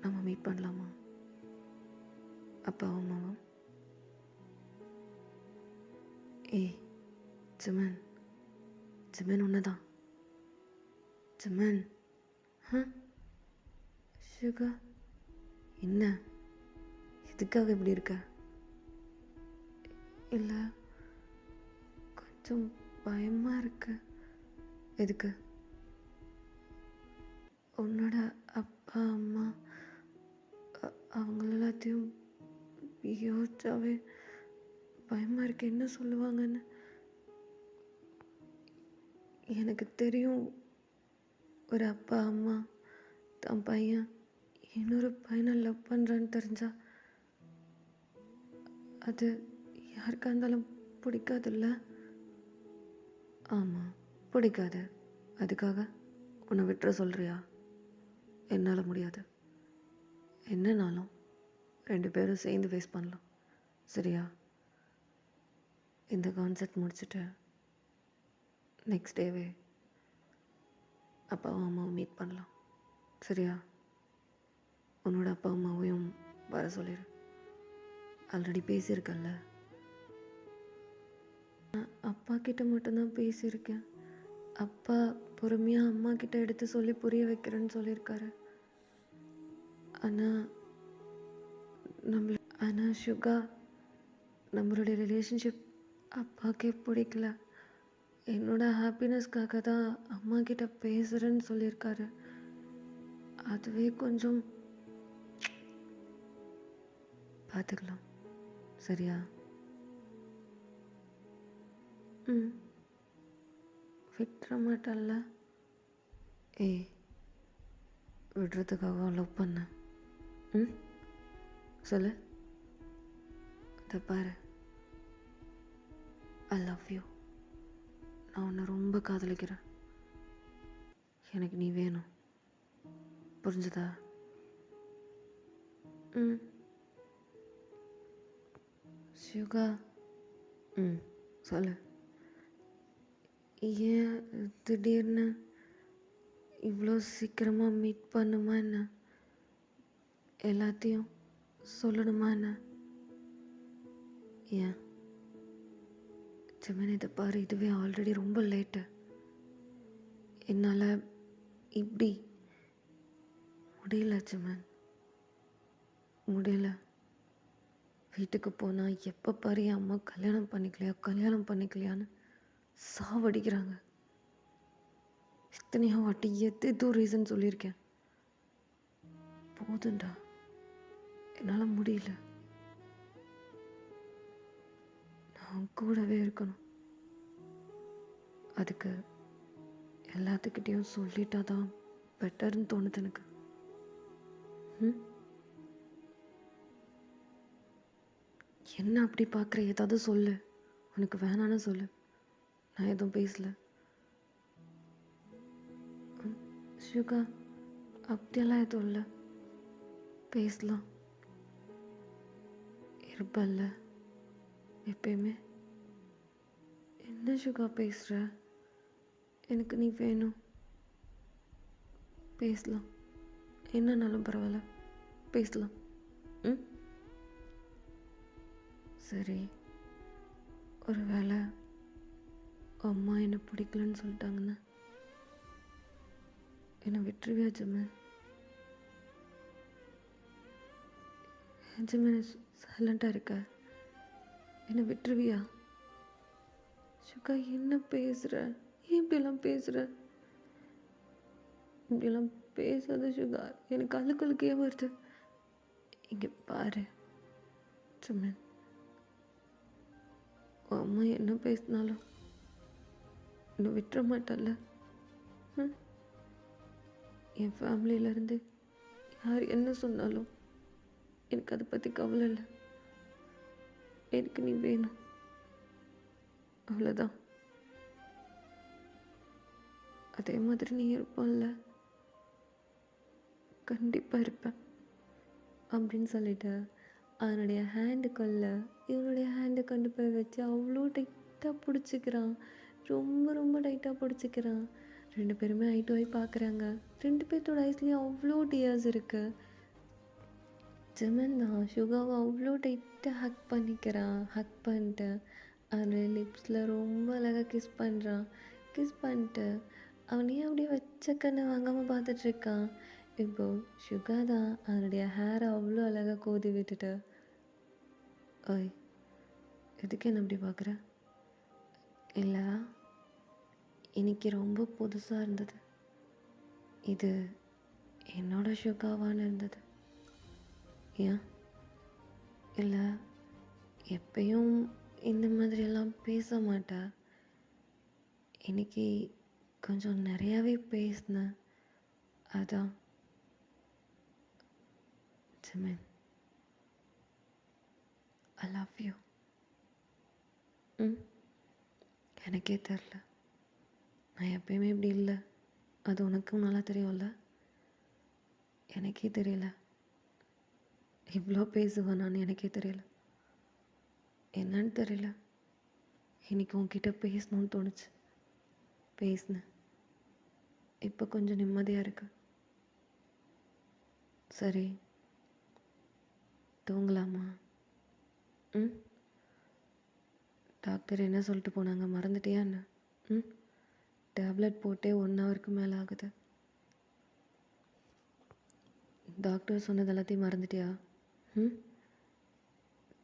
நம்ம மீட் பண்ணலாமா அப்பாவும் அம்மாவும்? ஏய் ஜிம்மன், ஜிம்மன் ஒன்று தான். ஜிம்மன். ஷுகா என்ன, எதுக்காக இப்படி இருக்க? இல்லை, கொஞ்சம் பயமாக இருக்கு. எதுக்கு? உன்னோட அப்பா அம்மா அவங்க எல்லாத்தையும் யோசிச்சாவே பயமாக இருக்கு, என்ன சொல்லுவாங்கன்னு. எனக்கு தெரியும், ஒரு அப்பா அம்மா தன் பையன் இன்னொரு பையனை லவ் பண்ணுறான்னு தெரிஞ்சா அது யாருக்கா இருந்தாலும் பிடிக்காதுல்ல? ஆமாம், பிடிக்காது. அதுக்காக உன்னை விட்டுற சொல்கிறியா? என்னால் முடியாது. என்னன்னாலும் 2 பேரும் சேர்ந்து ஃபேஸ் பண்ணலாம். சரியா? இந்த கான்செப்ட் முடிச்சுட்டு நெக்ஸ்ட் டேவே அப்பாவும் அம்மாவும் மீட் பண்ணலாம். சரியா? உன்னோட அப்பா அம்மாவையும் வர சொல்லிடு. ஆல்ரெடி பேசியிருக்கல்ல. நான் அப்பா கிட்ட மட்டும்தான் பேசியிருக்கேன். அப்பா பொறுமையாக அம்மா கிட்ட எடுத்து சொல்லி புரிய வைக்கிறேன்னு சொல்லியிருக்காரு. ஆனால் சுகா, நம்மளுடைய ரிலேஷன்ஷிப் அப்பாக்கே பிடிக்கல. என்னோட ஹாப்பினஸ்க்காக தான் அம்மா கிட்ட பேசுகிறேன்னு சொல்லியிருக்காரு. அதுவே கொஞ்சம் பார்த்துக்கலாம். சரியா? ம், விட்டுற மாட்டல்ல? ஏய், விடுறதுக்காக லவ் பண்ண? ம், சொல்லு. அதை பாரு, ஐ லவ் யூ. நான் உன்னை ரொம்ப காதலிக்கிறேன். எனக்கு நீ வேணும். புரிஞ்சுதா? ம், சுகா. ம், சொல்லு. ஏன் திடீர்னு இவ்வளோ சீக்கிரமாக மீட் பண்ணுமா என்ன? எல்லாத்தையும் சொல்லணுமா என்ன? ஏன் ஜெமின், இதை பாரு, இதுவே ஆல்ரெடி ரொம்ப லேட்டு. என்னால் இப்படி முடியல ஜெமின், முடியல. வீட்டுக்கு போனால் எப்போ பாரு என் அம்மா கல்யாணம் பண்ணிக்கலையான்னு சாவடிக்கிறாங்க. இத்தனையோ வாட்டி எதோ ரீசன் சொல்லியிருக்கேன். போதுண்டா, என்னால் முடியல. நான் கூடவே இருக்கணும். அதுக்கு எல்லாத்துக்கிட்டேயும் சொல்லிட்டா தான் பெட்டர்னு தோணுது எனக்கு. ம், என்ன அப்படி பார்க்குற? ஏதாவது சொல்லு. உனக்கு வேணான்னு சொல்லு. நான் எதுவும் பேசல. சுகா, அப்படியெல்லாம் எதுவும் இல்லை. பேசலாம். இருப்பல்ல எப்பயுமே. என்ன சுகா பேசுகிற? எனக்கு நீ வேணும். பேசலாம். என்னன்னாலும் பரவாயில்ல, பேசலாம். ம், சரி. ஒரு வேளை அம்மா என்னை பிடிக்கலன்னு சொல்லிட்டாங்கன்னா என்னை விட்டுருவியா ஜெமின்? ஜெமின், சைலண்ட்டாக இருக்க. என்னை விட்டுருவியா? சுகா, என்ன பேசுகிற? ஏன் இப்படியெல்லாம் பேசுகிற? இப்படியெல்லாம் பேசாத சுகா, எனக்கு அழுக்கே வருது. இங்கே பாரு ஜெமின், உன் அம்மா என்ன பேசினாலும் என்னை விட்டுற மாட்டல்ல? ம், என் ஃபேமிலியிலேருந்து யார் என்ன சொன்னாலும் எனக்கு அதை பற்றி கவலை இல்லை. எனக்கு நீ வேணும், அவ்வளோதான். அதே மாதிரி நீ இருப்பல்ல? கண்டிப்பாக இருப்பேன் அப்படின்னு சொல்லிட்டு அவனுடைய ஹேண்டுக்குள்ள இவனுடைய ஹேண்டை கொண்டு போய் வச்சு அவ்வளோ டைட்டாக பிடிச்சிக்கிறான். ரொம்ப ரொம்ப டைட்டாக பிடிச்சிக்கிறான். 2 பேருமே ஐ டு ஐ பார்க்குறாங்க. 2 பேர்த்தோட ஐஸ்லேயும் அவ்வளோ டியர்ஸ் இருக்குது. ஜெமின் தான் சுகாவை அவ்வளோ டைட்டாக ஹக் பண்ணிக்கிறான். ஹக் பண்ணிட்டு அவனுடைய லிப்ஸில் ரொம்ப அழகாக கிஸ் பண்ணுறான். கிஸ் பண்ணிட்டு அவனையே அப்படியே வச்ச கண்ணை வாங்காமல் பார்த்துட்ருக்கான். இப்போது சுகா தான் அவனுடைய ஹேரை அவ்வளோ அழகாக கோதி விட்டுட்டு, ஓய், எதுக்கு என்ன அப்படி பார்க்குற? இல்லை, இன்னைக்கு ரொம்ப புதுசாக இருந்தது. இது என்னோட சுகாவான்னு இருந்தது. ஏன்? இல்லை, எப்பயும் இந்த மாதிரியெல்லாம் பேச மாட்டேன். இன்னைக்கு கொஞ்சம் நிறையாவே பேசினேன், அதான். Jimin, I love you. ம் எனக்கே தெரில, நான் எப்பயுமே இப்படி இல்லை. அது உனக்கும் நல்லா தெரியும்ல. எனக்கே தெரியல இவ்வளோ பேசுவேன் நான். எனக்கே தெரியல என்னன்னு தெரியல. இன்னைக்கு உன்கிட்ட பேசணும்னு தோணுச்சு, பேசினேன். இப்போ கொஞ்சம் நிம்மதியாக இருக்கு. சரி, தூங்கலாமா? ம் டாக்டர் என்ன சொல்லிட்டு போனாங்க, மறந்துட்டியா என்ன? ம் டேப்லெட் போட்டே 1 ஹவருக்கு மேலே ஆகுது. டாக்டர் சொன்னது எல்லாத்தையும் மறந்துட்டியா? ம்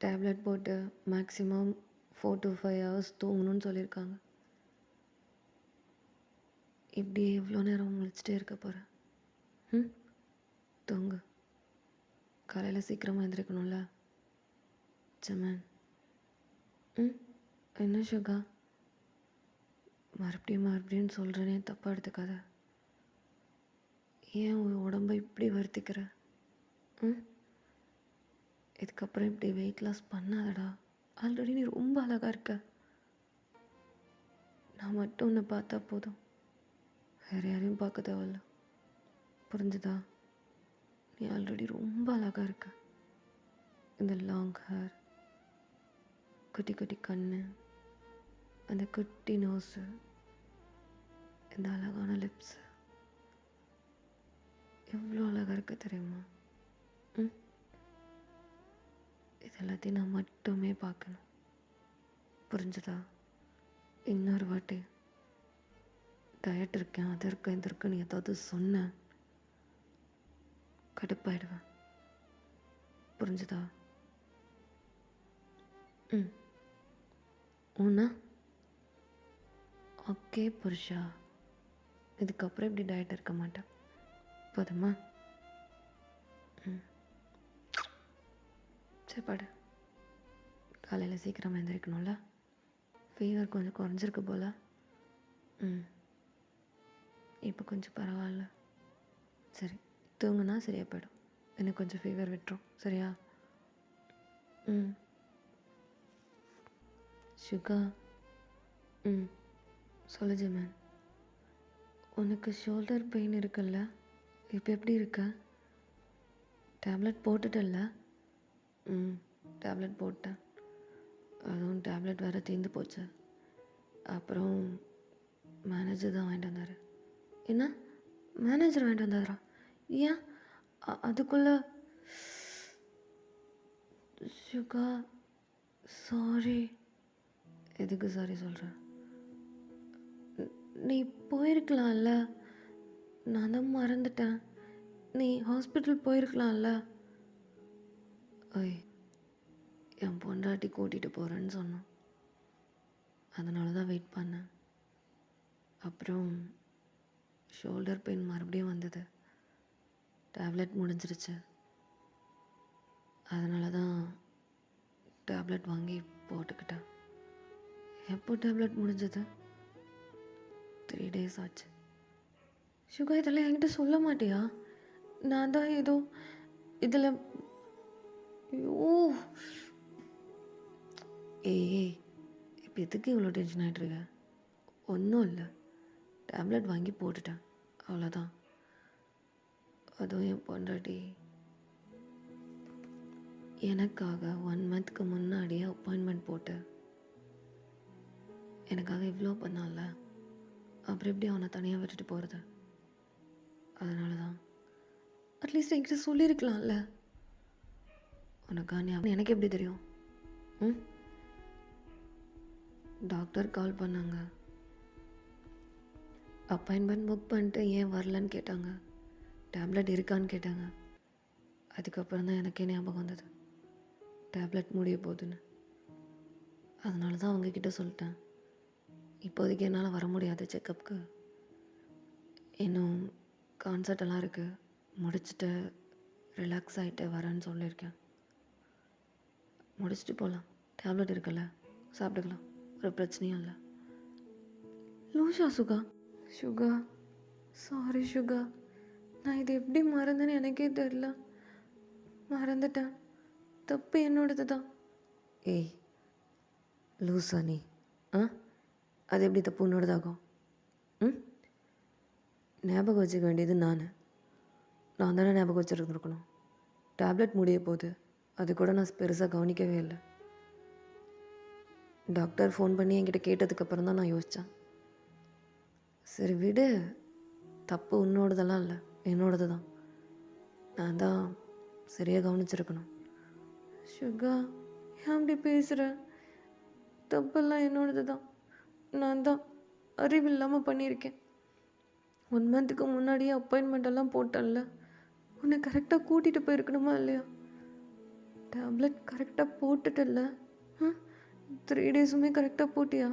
டேப்லெட் போட்டு மேக்ஸிமம் 4 to 5 ஹவர்ஸ் தூங்கணும்னு சொல்லியிருக்காங்க. இப்படி எவ்வளோ நேரம் முழிச்சிட்டே இருக்க போகிற? ம் தூங்கு, காலையில் சீக்கிரமாக எழுந்திரிக்கணும்ல. ஜமன். ம் என்ன சுகா, மறுபடியும் சொல்கிறேனே, தப்பாக எடுத்துக்காத. ஏன் உன் உடம்பை இப்படி வருத்திக்கிற? ம் இதுக்கப்புறம் இப்படி வெயிட் லாஸ் பண்ணாதடா. ஆல்ரெடி நீ ரொம்ப அழகாக இருக்க. நான் மட்டும் உன்னை பார்த்தா போதும், வேறு யாரையும் பார்க்க தேவையில்ல. புரிஞ்சுதா? நீ ஆல்ரெடி ரொம்ப அழகாக இருக்க. இந்த லாங் ஹேர், குட்டி குட்டி கண்ணு, அந்த குட்டி நோஸு, இந்த அழகான லிப்ஸு, எவ்வளோ அழகாக இருக்க தெரியுமா? ம் இது எல்லாத்தையும் நான் மட்டுமே பார்க்கணும். புரிஞ்சுதா? இன்னொரு வாட்டி டயட் இருக்கேன், அது இருக்கேன், இது இருக்குன்னு ஏதாவது சொன்னேன், கடுப்பாயிடுவேன். புரிஞ்சுதா? ம் ஊனா ஓகே புருஷா, இதுக்கப்புறம் இப்படி டயட் இருக்க மாட்டேன். போதுமா? ம் சரி பாடு. காலையில் சீக்கிரமாக எழுந்திரிக்கணும்ல. ஃபீவர் கொஞ்சம் குறைஞ்சிருக்கு போல். ம் இப்போ கொஞ்சம் பரவாயில்ல. சரி, தூங்குனா சரியாக போயிடும். எனக்கு கொஞ்சம் ஃபீவர் விட்டுரும், சரியா? ம் சுகா. ம் சொல்லு ஜிமன். உனக்கு ஷோல்டர் பெயின் இருக்குல்ல, இப்போ எப்படி இருக்க? டேப்லெட் போட்டுட்டல்ல? ம் டேப்லெட் போட்டேன். அதுவும் டேப்லெட் வேறு தீர்ந்து போச்சு. அப்புறம் மேனேஜர் தான் வாங்கிட்டு வந்தார். என்ன, மேனேஜர் வாங்கிட்டு வந்தாரா? ஏன் அதுக்குள்ளே? சுகா சாரி. எதுக்கு சாரி சொல்கிற? நீ போயிருக்கலாம்ல, நான் தான் மறந்துட்டேன். நீ ஹாஸ்பிட்டல் போயிருக்கலாம்ல. ஓய், என் பொண்டாட்டி கூட்டிகிட்டு போகிறேன்னு சொன்னான், அதனால தான் வெயிட் பண்ணேன். அப்புறம் ஷோல்டர் பெயின் மறுபடியும் வந்தது. டேப்லெட் முடிஞ்சிருச்சு, அதனால தான் டேப்லெட் வாங்கி போட்டுக்கிட்டேன். எப்போ டேப்லெட் முடிஞ்சது? 3 days ஆச்சு. சுகா, இதெல்லாம் என்கிட்ட சொல்ல மாட்டியா? நான் தான் ஏதோ இதில். ஐயோ ஏய், இப்போ எதுக்கு இவ்வளோ டென்ஷன் ஆகிட்ருக்க? ஒன்றும் இல்லை, டேப்லெட் வாங்கி போட்டுட்டேன், அவ்வளோதான். அதுவும் என் பொண்டாட்டி எனக்காக 1 monthக்கு முன்னாடியே அப்பாயின்மெண்ட் போட்டு எனக்காக இவ்வளோ பண்ணால, அப்புறம் எப்படி அவனை தனியாக விட்டுட்டு போகிறது? அதனால தான். அட்லீஸ்ட் என்கிட்ட சொல்லியிருக்கலாம்ல. உனக்கா ஞாபகம் எனக்கு எப்படி தெரியும்? ம் டாக்டர் கால் பண்ணாங்க, அப்பாயின்மெண்ட் புக் பண்ணிட்டு ஏன் வரலன்னு கேட்டாங்க, டேப்லெட் இருக்கான்னு கேட்டாங்க. அதுக்கப்புறம் தான் எனக்கே ஞாபகம் வந்தது, டேப்லெட் முடிய போகுதுன்னு. அதனால தான் அவங்கக்கிட்ட சொல்லிட்டேன், இப்போதைக்கு என்னால் வர முடியாது செக்கப்புக்கு. இன்னும் கான்சர்ட் எல்லாம் இருக்குது, முடிச்சுட்டு ரிலாக்ஸ் ஆகிட்டு வரேன்னு சொல்லியிருக்கேன். முடிச்சுட்டு போகலாம், டேப்லெட் இருக்குல்ல, சாப்பிட்டுக்கலாம், ஒரு பிரச்சனையும் இல்லை. லூஷா சுகா. சுகா சாரி சுகா, நான் இது எப்படி மறந்தேன்னு எனக்கே தெரில. மறந்துட்டேன். தப்பு என்னோடது தான். ஏய் லூசா நீ? ஆ அது எப்படி தப்பு உன்னோடதாகும்? ம் ஞாபகம் வச்சுக்க வேண்டியது நான் தானே ஞாபகம் வச்சுருந்துருக்கணும். டேப்லெட் முடிய போகுது, அது கூட நான் பெருசாக கவனிக்கவே இல்லை. டாக்டர் ஃபோன் பண்ணி என்கிட்ட கேட்டதுக்கப்புறம் தான் நான் யோசித்தேன். சரி விடு, தப்பு உன்னோடதெல்லாம் இல்லை, என்னோடது தான். நான் தான் சரியாக கவனிச்சிருக்கணும். சுகா, ஏன் அப்படி பேசுகிற? தப்பெல்லாம் என்னோடது தான். நான் தான் அறிவில்லாமல் பண்ணியிருக்கேன். 1 மந்த்துக்கு முன்னாடியே அப்பாயின்மெண்ட் எல்லாம் போட்டேன்ல, உன்னை கரெக்டாக கூட்டிகிட்டு போயிருக்கணுமா இல்லையா? டேப்லெட் கரெக்டாக போட்டுட்டல்ல? 3 டேஸுமே கரெக்டாக போட்டியா?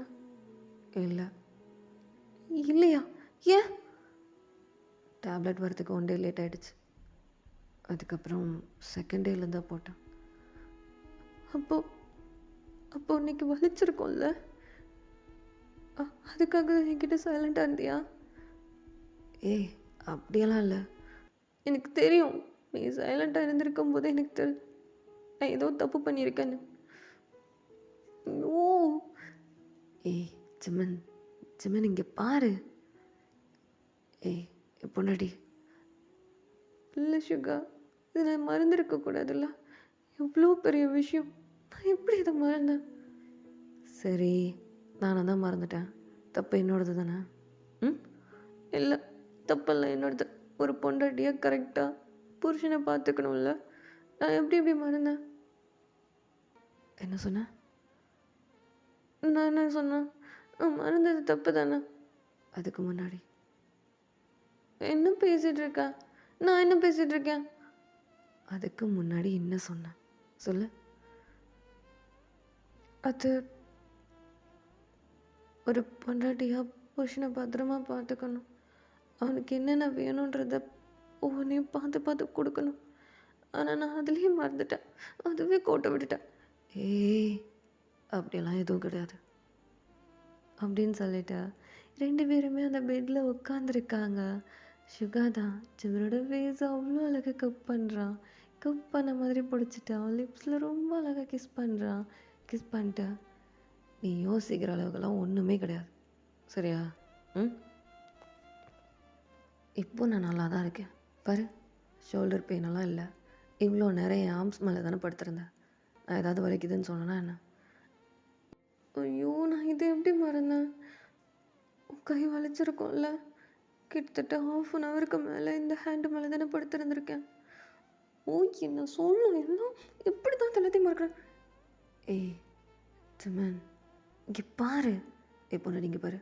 இல்லை. இல்லையா? ஏன்? டேப்லெட் வரதுக்கு 1 டே லேட் ஆகிடுச்சு. அதுக்கப்புறம் 2nd டேலேருந்து தான் போட்டேன். அப்போ இன்னைக்கு வலிச்சிருக்கோம்ல, அதுக்காக என்கிட்ட சைலண்டாக இருந்தியா? ஏய் அப்படியெல்லாம் இல்லை. எனக்கு தெரியும், நீ சைலண்டாக இருந்திருக்கும் போது எனக்கு தெரியும் நான் ஏதோ தப்பு பண்ணியிருக்கேன்னு. ஓ ஏய் சிம்மன், சிம்மன் இங்கே பாரு. ஏய் பொண்ணாடி. இல்லை சுகா, இதை நான் மறந்துருக்கக்கூடாதுல்ல. எவ்வளோ பெரிய விஷயம், நான் எப்படி இதை மறந்தேன்? சரி, நானாக தான் மறந்துட்டேன். தப்பு என்னோடது தானே? இல்லை, தப்பெல்லாம் என்னோடது. ஒரு பொண்டாட்டியாக கரெக்டாக புருஷனை பார்த்துக்கணும்ல, நான் எப்படி மறந்தேன்? என்ன சொன்னேன்? நான் என்ன சொன்னேன்? நான் மறந்தது தப்பு தானே? அதுக்கு முன்னாடி என்ன பேசிகிட்டு இருக்கேன்? நான் என்ன பேசிகிட்டு இருக்கேன்? அதுக்கு முன்னாடி என்ன சொன்னேன் சொல்லு. அது ஒரு பொண்டாட்டியாக புருஷனை பத்திரமா பார்த்துக்கணும், அவனுக்கு என்னென்ன வேணுன்றத ஒவ்வொன்றையும் பார்த்து கொடுக்கணும். ஆனால் நான் அதுலேயே மறந்துட்டேன், அதுவே கோட்டை விட்டுட்டேன். ஏய் அப்படியெல்லாம் எதுவும் கிடையாது அப்படின்னு சொல்லிட்டு 2 பேருமே அந்த பெட்டில் உட்காந்துருக்காங்க. சுகா தான் சிவனோட ஃபேஸ் அவ்வளோ அழகாக கப் பண்ணுறான். கப் பண்ண மாதிரி பிடிச்சிட்டான், லிப்ஸில் ரொம்ப அழகாக கிஸ் பண்ணுறான். கிஸ் பண்ணிட்டு நீ யோசிக்கிற அளவுக்கெல்லாம் ஒன்றுமே கிடையாது, சரியா? இப்போ நான் நல்லா தான் இருக்கேன் பாரு. ஷோல்டர் பெயினெல்லாம் இல்லை. இவ்வளோ நேரம் என் ஆர்ம்ஸ் மேலே தானே படுத்திருந்தேன். நான் ஏதாவது வலிக்குதுன்னு சொன்னேன்னா என்ன? ஐயோ, நான் இதை எப்படி மறந்தேன்? கை வலிச்சிருக்கோம்ல, கிட்டத்தட்ட 1/2 ஹவருக்கு மேலே இந்த ஹேண்டு மேலே தானே படுத்திருந்திருக்கேன். ஓ என்ன சொல்ல, எல்லாம் எப்படி தான் எல்லாத்தையும் மறக்கிறேன். ஏய் சிமன் இங்கே பாரு. எப்போ நீங்கள் பாரு.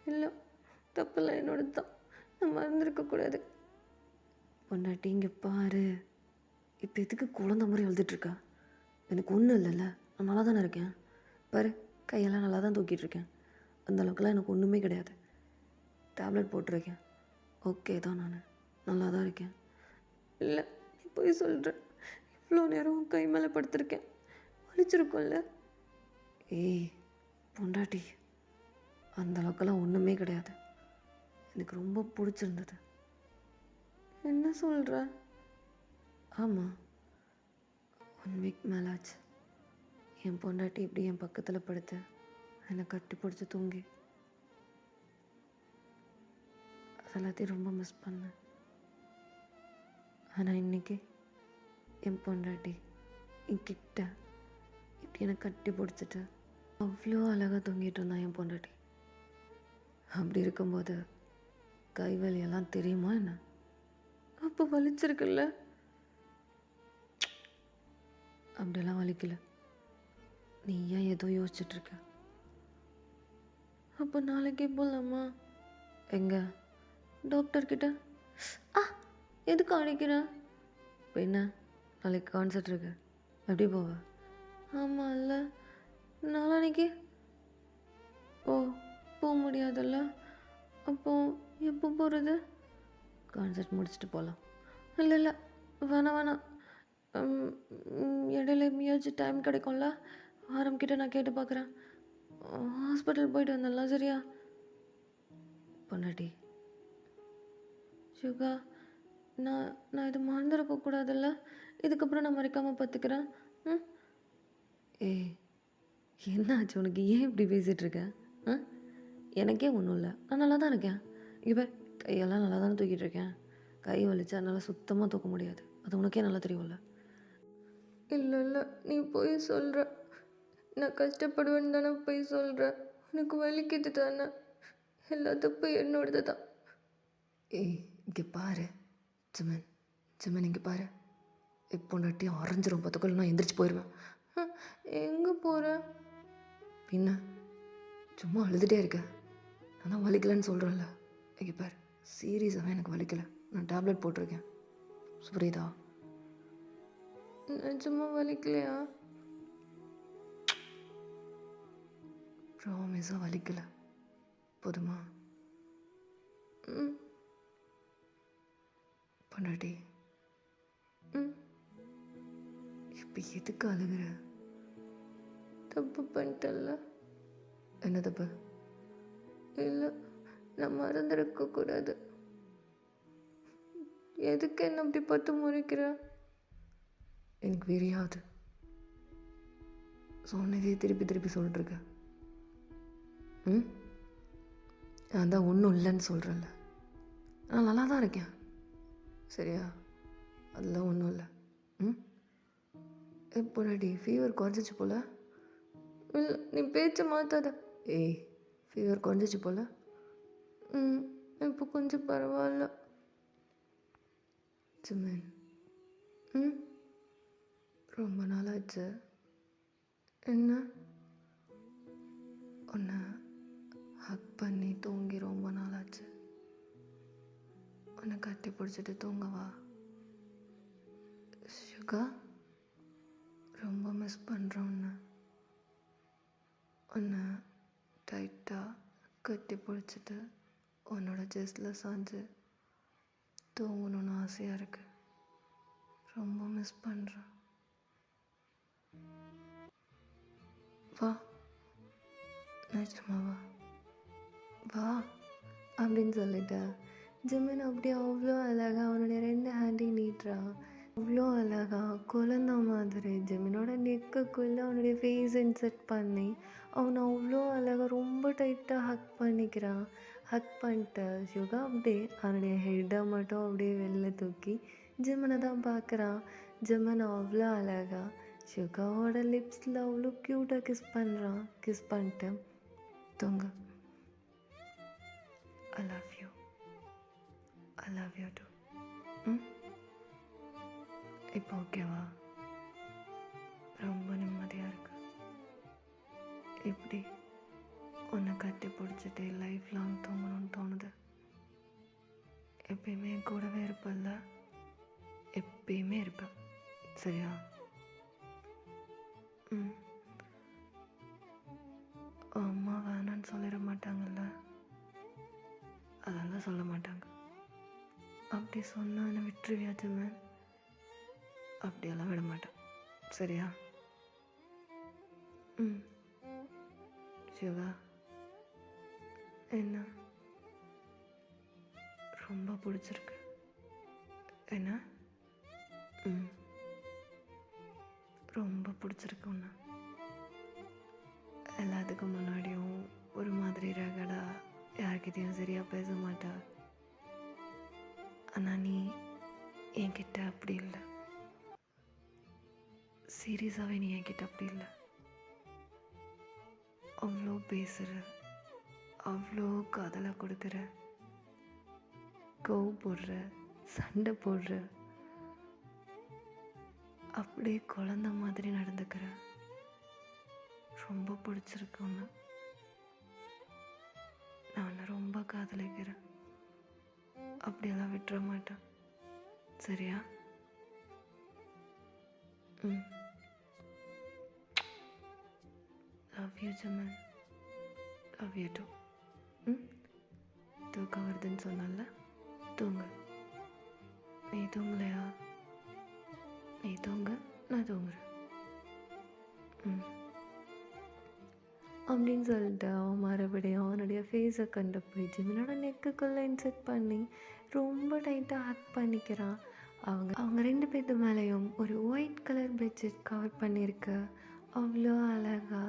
இல்லை, தப்பெல்லாம் என்னோட தான், நான் மறந்துருக்கக்கூடாது. பொண்டாட்டி இங்கே பாரு. இப்போ எதுக்கு குழந்த மாதிரி எழுதிட்டுருக்கா? எனக்கு ஒன்றும் இல்லைல்ல, நான் நல்லா தானே இருக்கேன் பாரு. கையெல்லாம் நல்லா தான் தூக்கிட்டு இருக்கேன். அந்தளவுக்குலாம் எனக்கு ஒன்றுமே கிடையாது. டேப்லெட் போட்டிருக்கேன், ஓகே தான், நான் நல்லா தான் இருக்கேன். இல்லை, நீ போய் சொல்கிறேன். இவ்வளோ நேரம் கை மேலே படுத்திருக்கேன், வலிச்சிருக்கோம்ல. ஏய் பொண்டாட்டி, அந்தளவுக்கெல்லாம் ஒன்றுமே கிடையாது. எனக்கு ரொம்ப பிடிச்சிருந்தது. என்ன சொல்கிற? ஆமாம், 1 வீக் மேலே ஆச்சு. என் பொண்டாட்டி இப்படி என் பக்கத்தில் படுத்து என்னை கட்டி பிடிச்சி தூங்கி, அதெல்லாத்தையும் ரொம்ப மிஸ் பண்ணேன். ஆனால் இன்றைக்கி என் பொண்டாட்டி என்கிட்ட இப்படி என்னை கட்டி பிடிச்சிட்டு அவ்வளோ அழகாக தூங்கிட்டு இருந்தான் என் பொண்டாட்டி. அப்படி இருக்கும்போது கை வலியெல்லாம் தெரியுமா என்ன? அப்போ வலிச்சிருக்குல்ல? அப்படியெல்லாம் வலிக்கல. நீ ஏன் ஏதோ யோசிச்சுட்ருக்க? அப்போ நாளைக்கே போகலாமா? எங்க? டாக்டர்கிட்ட. எதுக்கு அழைக்கிறேன்? இப்போ என்ன, நாளைக்கு கான்சர்ட் இருக்கு, எப்படி போவ? ஆமாம் இல்லை, நாளைக்கு போக முடியாதுல்ல. அப்போ எப்போ போகிறது? கான்சர்ட் முடிச்சுட்டு போகலாம். இல்லை, வேணாம். இடையில எப்பயாச்சும் டைம் கிடைக்கும்ல, ஆரம்பிக்கிட்ட நான் கேட்டு பார்க்குறேன். ஹாஸ்பிட்டல் போயிட்டு வந்துடலாம், சரியா? பொண்டாட்டி சுகா, நான் இது மறந்துருக்கக்கூடாதுல்ல. இதுக்கப்புறம் நான் மறைக்காமல் பார்த்துக்கிறேன். ம். ஏய், என்ன ஆச்சு உனக்கு? ஏன் இப்படி பேசிகிட்டு இருக்க? ஆ, எனக்கே ஒன்றும் இல்லை, நான் நல்லா தான் இருக்கேன். இங்கே பார், கையெல்லாம் நல்லா தானே தூக்கிட்டு இருக்கேன். கை வலிச்சா என்னால் சுத்தமாக தூக்க முடியாது, அது உனக்கே நல்லா தெரியும்ல. இல்லை இல்லை, நீ போய் சொல்கிற. நான் கஷ்டப்படுவேன்னு தானே போய் சொல்கிற. எனக்கு வலிக்குது தானே. எல்லா தப்பும் என்னோடது தான். ஏய், இங்கே பாரு ஜிமன், ஜிமன் இங்கே பாரு. இப்போ நட்டியும் அரைஞ்சிரும் பார்த்துக்கொள்ள, நான் எந்திரிச்சு போயிடுவேன். எங்கே போகிறேன்? பின்ன சும்மா அழுதுகிட்டே இருக்க. நான் தான் வலிக்கலைன்னு சொல்கிறேன்ல. இங்கே பாரு, சீரியஸாகவே எனக்கு வலிக்கலை, நான் டேப்லெட் போட்டிருக்கேன். புரியுதா? நிஜமா வலிக்கலையா? ப்ராமிஸாக வலிக்கலை, போதுமா? ம். பொண்டாட்டி, ம், இப்போ எதுக்கு அழுகிற? தப்பு பண்ணிட்டல்ல. என்ன தப்பு? இல்லை, நான் மறந்துருக்கக்கூடாது. எதுக்கு என்ன அப்படி பார்த்து முறைக்கிற? எனக்கு வெறியாது. சொன்னதே திருப்பி திருப்பி சொல்லிட்டுருக்க. ம், நான் தான் ஒன்றும் இல்லைன்னு சொல்கிறேன்ல. நான் நல்லா தான் இருக்கேன், சரியா? அதெல்லாம் ஒன்றும் இல்லை. ம். பொண்டாட்டி, ஃபீவர் குறைஞ்சிச்சு போல. இல்லை, நீ பேச்சை மாற்றாத. ஏய், ஃபீவர் குறைஞ்சிச்சு போல. ம், இப்போ கொஞ்சம் பரவாயில்ல. ஜிமன், ம், ரொம்ப நாளாச்சு. என்ன? உன்னை ஹக் பண்ணி தூங்கி ரொம்ப நாளாச்சு. உன்னை கட்டி பிடிச்சிட்டு தூங்கவா? சுகா, ரொம்ப மிஸ் பண்ணுறேன் உன்னை. உன்னை டைட்டாக கட்டி பிடிச்சிட்டு உன்னோட செஸ்டில் சாஞ்சு தூங்கணுன்னு ஆசையாக இருக்கு. ரொம்ப மிஸ் பண்ணுறேன். வா, நிஜமாவா? வா அப்படின்னு சொல்லிட்டா. ஜிமின் அப்படியே அவ்வளோ அழகா அவனுடைய 2 ஹேண்டையும் நீட்டுறான். அவ்வளோ அழகா குழந்த மாதிரி ஜிமினோட நெக்குக்குள்ளே அவனுடைய ஃபேஸ் இன்செர்ட் பண்ணி அவனை அவ்வளோ அழகாக ரொம்ப டைட்டாக ஹக் பண்ணிக்கிறான். ஹக் பண்ணிட்டு யுகா அப்படியே அவனுடைய ஹெட்டை மட்டும் அப்படியே வெளில தூக்கி ஜிமனை தான் பார்க்குறான். ஜிமன் அவ்வளோ அழகா யுகாவோட லிப்ஸில் அவ்வளோ க்யூட்டாக கிஸ் பண்ணுறான். கிஸ் பண்ணிட்டு தூங்க. I love you. I love you too. ம், இப்போ ஓகேவா? ரொம்ப நிம்மதியாக இருக்கு. இப்படி உன்னை கட்டி பிடிச்சிட்டு லைஃப் லாங் தூங்கணும்னு தோணுது. எப்பயுமே என் கூடவே இருப்பல்ல? எப்பயுமே இருப்பேன், சரியா? ம், அம்மா வேணான்னு சொல்லிட மாட்டாங்கல்ல? அதெல்லாம் சொல்ல மாட்டாங்க. அப்படி சொன்னா என்னை விட்டுருவியா ஜிமன்? அப்படியெல்லாம் விட மாட்டேன், சரியா? ம். சிவா, என்ன ரொம்ப பிடிச்சிருக்கு என்ன? ம், ரொம்ப பிடிச்சிருக்கு உன்னை. எல்லாத்துக்கும் முன்னாடியும் ஒரு மாதிரி ரகடா, யார்கிட்டையும் சரியாக பேச மாட்டா. ஆனால் நீ என்கிட்ட அப்படி இல்லை. சீரியஸாகவே நீ என்கிட்ட அப்படி இல்லை. அவ்வளோ பேசுகிற, அவ்வளோ காதலை கொடுக்குற, கோவப்படுற, சண்டை போடுற, அப்படியே குழந்த மாதிரி நடந்துக்கிற. ரொம்ப பிடிச்சிருக்கு உன்னை. நான் உன்னை ரொம்ப காதலிக்கிறேன். அப்படியெல்லாம் விட்டுற மாட்டேன், சரியா? ம். Love you Jimin. Love you too. ம், தூக்கம் வருதுன்னு சொன்னால தூங்கு. நீ தூங்கலையா? நீ தூங்க, நான் தூங்குறேன். ம் அப்படின்னு சொல்லிட்டு அவன் மறுபடியும் அவனுடைய ஃபேஸை கண்டு போய் ஜிமினோட நெக்குக்குள்ளே இன்செர்ட் பண்ணி ரொம்ப டைட்டாக ஹக் பண்ணிக்கிறான். அவங்க அவங்க 2 பேத்து மேலேயும் ஒரு ஒயிட் கலர் பெட்ஷீட் கவர் பண்ணியிருக்கு. அவ்வளோ அழகா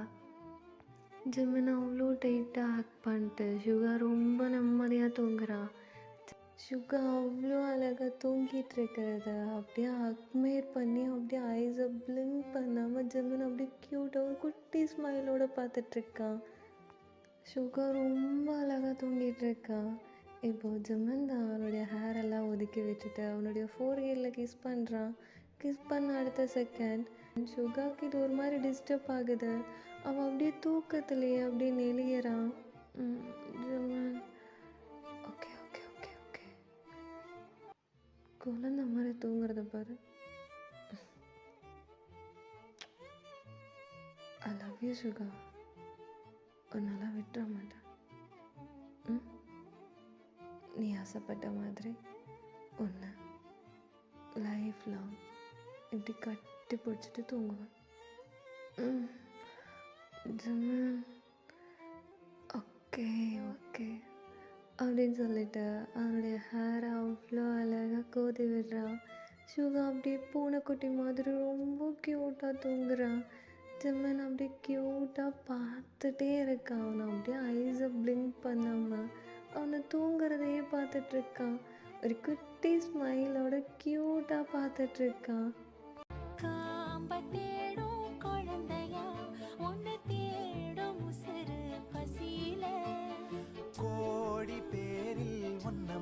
ஜிமின் அவ்வளோ டைட்டாக ஹக் பண்ணிட்டு சுகா ரொம்ப நிம்மதியாக தூங்குறான். சுகா அவ்வளோ அழகாக தூங்கிட்டு இருக்கிறத அப்படியே அட்மையர் பண்ணி அப்படியே ஐஸை பிளிங்க் பண்ணாமல் ஜிமின் அப்படியே க்யூட்டாக ஒரு குட்டி ஸ்மைலோட பார்த்துட்ருக்கான். சுகா ரொம்ப அழகாக தூங்கிட்டு இருக்கான். இப்போது ஜிமின் தான் அவனுடைய ஹேர் எல்லாம் ஒதுக்கி விட்டுட்டு அவனுடைய ஃபோர்ஹெட்டில் கிஸ் பண்ணுறான். கிஸ் பண்ண அடுத்த செகண்ட் சுகாவுக்கு இது ஒரு மாதிரி டிஸ்டர்ப் ஆகுது. அவன் அப்படியே தூக்கத்துலேயே அப்படியே நெளியறான். Jimin okay okay okay okay குழந்த மாதிரி தூங்குறத பாரு. I love you Suga. உன்னால விட்டுற மாட்டேன். நீ ஆசைப்பட்ட மாதிரி ஒன்று லைஃப் லாங் இப்படி கட்டி பிடிச்சிட்டு தூங்குவேன். ஜிமின் ஓகே ஓகே அப்படின்னு சொல்லிட்டு அவனுடைய ஹேரை அவ்வளோ அழகாக கோதி விடுறான். சுகா அப்படியே பூனைக்குட்டி மாதிரி ரொம்ப க்யூட்டாக தூங்குறான். ஜிமின் அப்படியே க்யூட்டாக பார்த்துட்டே இருக்கான். அவனை அப்படியே ஐஸை பிளிங்க் பண்ணாமல் அவனை தூங்குறதையே பார்த்துட்ருக்கான். ஒரு குட்டி ஸ்மைலோட க்யூட்டாக பார்த்துட்ருக்கான். கோடி பேரில் ஒன்ன